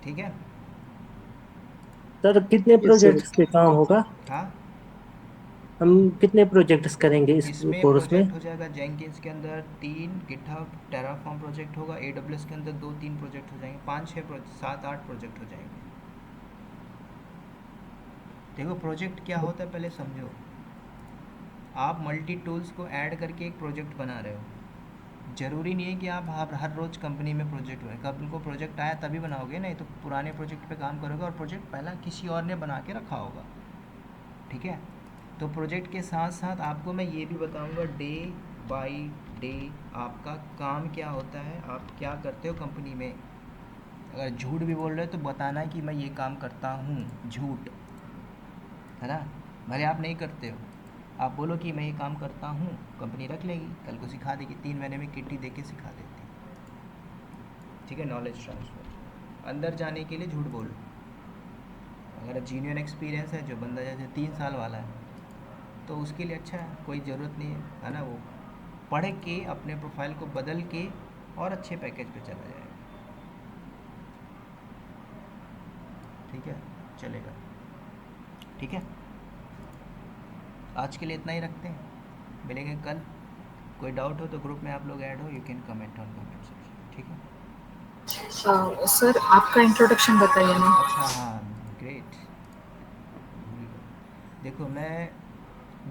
ठीक है। सर कितने यस सर। प्रोजेक्ट्स पे काम होगा? हाँ, हम कितने प्रोजेक्ट्स करेंगे इस इसमें कोर्स में? प्रोजेक्ट हो जाएगा जेंकिन्स के अंदर 3, गिटहब टेराफॉर्म प्रोजेक्ट होगा, AWS के अंदर 2-3 प्रोजेक्ट हो जाएंगे, 5-6 7-8 प्रोजेक्ट हो जाएंगे। देखो प्रोजेक्ट क्या होता है पहले समझो, आप मल्टी टूल्स को ऐड करके एक प्रोजेक्ट बना रहे हो, ज़रूरी नहीं है कि आप हर रोज़ कंपनी में प्रोजेक्ट हो, कब उनको प्रोजेक्ट आया तभी बनाओगे, नहीं तो पुराने प्रोजेक्ट पे काम करोगे और प्रोजेक्ट पहला किसी और ने बना के रखा होगा, ठीक है। तो प्रोजेक्ट के साथ साथ आपको मैं ये भी बताऊंगा डे बाय डे आपका काम क्या होता है, आप क्या करते हो कंपनी में। अगर झूठ भी बोल रहे हो तो बताना है कि मैं ये काम करता हूँ, झूठ, है ना, भले आप नहीं करते हो, आप बोलो कि मैं ये काम करता हूँ, कंपनी रख लेगी, कल को सिखा देगी, 3 महीने में किट्टी दे के सिखा देती, ठीक है। नॉलेज ट्रांसफ़र, अंदर जाने के लिए झूठ बोलो, अगर जीन्यून एक्सपीरियंस है, जो बंदा जैसे 3 साल वाला है, तो उसके लिए अच्छा है, कोई ज़रूरत नहीं है ना, वो पढ़ के अपने प्रोफाइल को बदल के और अच्छे पैकेज पे चला जाएगा। ठीक है, चलेगा। ठीक है, आज के लिए इतना ही रखते हैं, मिलेंगे कल। कोई डाउट हो तो ग्रुप में आप लोग ऐड हो, you can comment on comment section. ठीक है, सर आपका इंट्रोडक्शन बताइए ना। अच्छा हाँ, ग्रेट। देखो मैं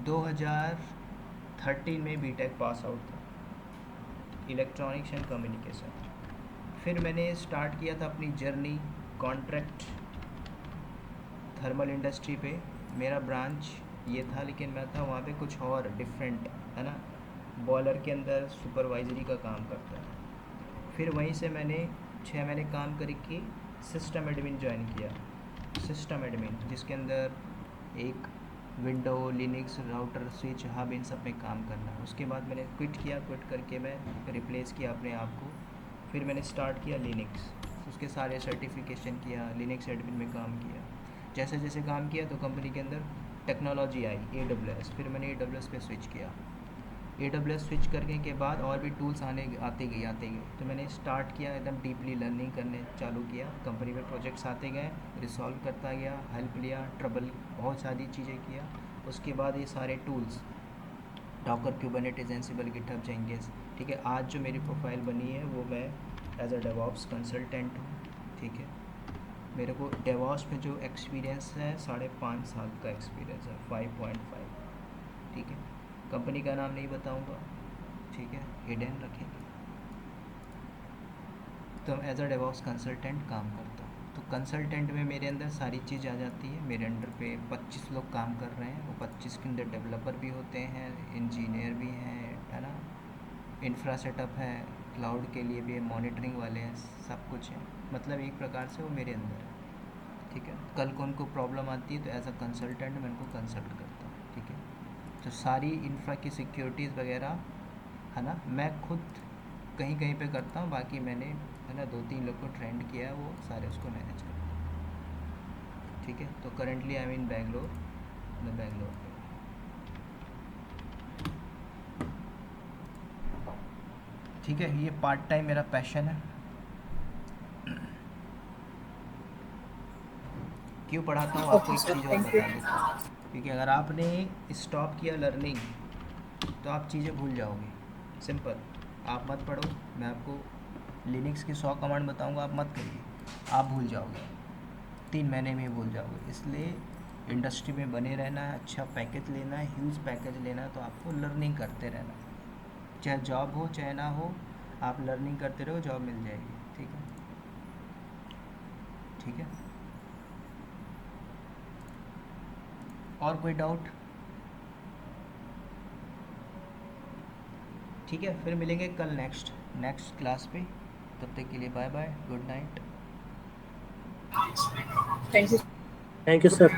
2013 में बीटेक पास आउट था, इलेक्ट्रॉनिक्स एंड कम्युनिकेशन। फिर मैंने स्टार्ट किया था अपनी जर्नी कॉन्ट्रैक्ट थर्मल इंडस्ट्री पे। मेरा ब्रांच ये था, लेकिन मैं था वहाँ पे कुछ और डिफरेंट, है ना, बॉयलर के अंदर सुपरवाइजरी का काम करता है। फिर वहीं से मैंने 6 महीने काम करके सिस्टम एडमिन ज्वाइन किया। सिस्टम एडमिन जिसके अंदर एक window, Linux, router, switch, hub, इन सब में काम करना है। उसके बाद मैंने क्विट किया, क्विट करके मैं रिप्लेस किया अपने आप को। फिर मैंने स्टार्ट किया लिनक्स, उसके सारे सर्टिफिकेशन किया, लिनक्स एडमिन में काम किया। जैसे जैसे काम किया तो कंपनी के अंदर टेक्नोलॉजी आई AWS, फिर मैंने AWS पे स्विच किया। AWS स्विच करने के बाद और भी टूल्स आते गए, तो मैंने स्टार्ट किया एकदम डीपली लर्निंग करने चालू किया। कंपनी में प्रोजेक्ट्स आते गए, रिसॉल्व करता गया, हेल्प लिया, ट्रबल, बहुत सारी चीज़ें किया। उसके बाद ये सारे tools, Docker, Kubernetes, Ansible, GitHub, Jenkins. ठीक है, आज जो मेरी प्रोफाइल बनी है वो मैं एज अ डेवऑप्स कंसल्टेंट हूँ। ठीक है, मेरे को डेवऑप्स में जो एक्सपीरियंस है 5.5 साल का एक्सपीरियंस है, 5.5। ठीक है, कंपनी का नाम नहीं बताऊंगा, ठीक है, हिडन रखेंगे। तो एज अ डेवऑप्स कंसल्टेंट काम करता हूँ। तो कंसल्टेंट में मेरे अंदर सारी चीज़ आ जाती है। मेरे अंडर पे 25 लोग काम कर रहे हैं, वो 25 के अंदर डेवलपर भी होते हैं, इंजीनियर भी हैं, है ना, इंफ्रा सेटअप है, क्लाउड के लिए भी है, मॉनिटरिंग वाले हैं, सब कुछ है। मतलब एक प्रकार से वो मेरे अंदर है। ठीक है, कल को उनको प्रॉब्लम आती है तो एज अ कंसल्टेंट मैं उनको कंसल्ट करता हूँ। ठीक है, तो सारी इंफ्रा की सिक्योरिटीज़ वगैरह, है ना, मैं खुद कहीं कहीं पे करता हूँ। बाकी मैंने, है ना, 2-3 लोग को ट्रेंड किया है, वो सारे उसको मैनेज करते हैं। ठीक है, तो करेंटली आई एम इन बैंगलोर, मैं बैंगलोर पे। ठीक है, ये पार्ट टाइम मेरा पैशन है। क्यों पढ़ाता हूँ आपको ओके एक सर, चीज़ और थैंक यू। बता देता हूँ, क्योंकि अगर आपने स्टॉप किया लर्निंग तो आप चीज़ें भूल जाओगे। सिंपल, आप मत पढ़ो, मैं आपको लिनक्स की 100 कमांड बताऊंगा, आप मत करिए, आप भूल जाओगे, 3 महीने में ही भूल जाओगे। इसलिए इंडस्ट्री में बने रहना है, अच्छा पैकेज लेना है, ह्यूज पैकेज लेना है, तो आपको लर्निंग करते रहना है। चाहे जॉब हो चाहे ना हो, आप लर्निंग करते रहो, जॉब मिल जाएगी। ठीक है, ठीक है, और कोई डाउट? ठीक है, फिर मिलेंगे कल नेक्स्ट क्लास पे। तब तक के लिए bye bye, good night. Thank you. Thank you sir.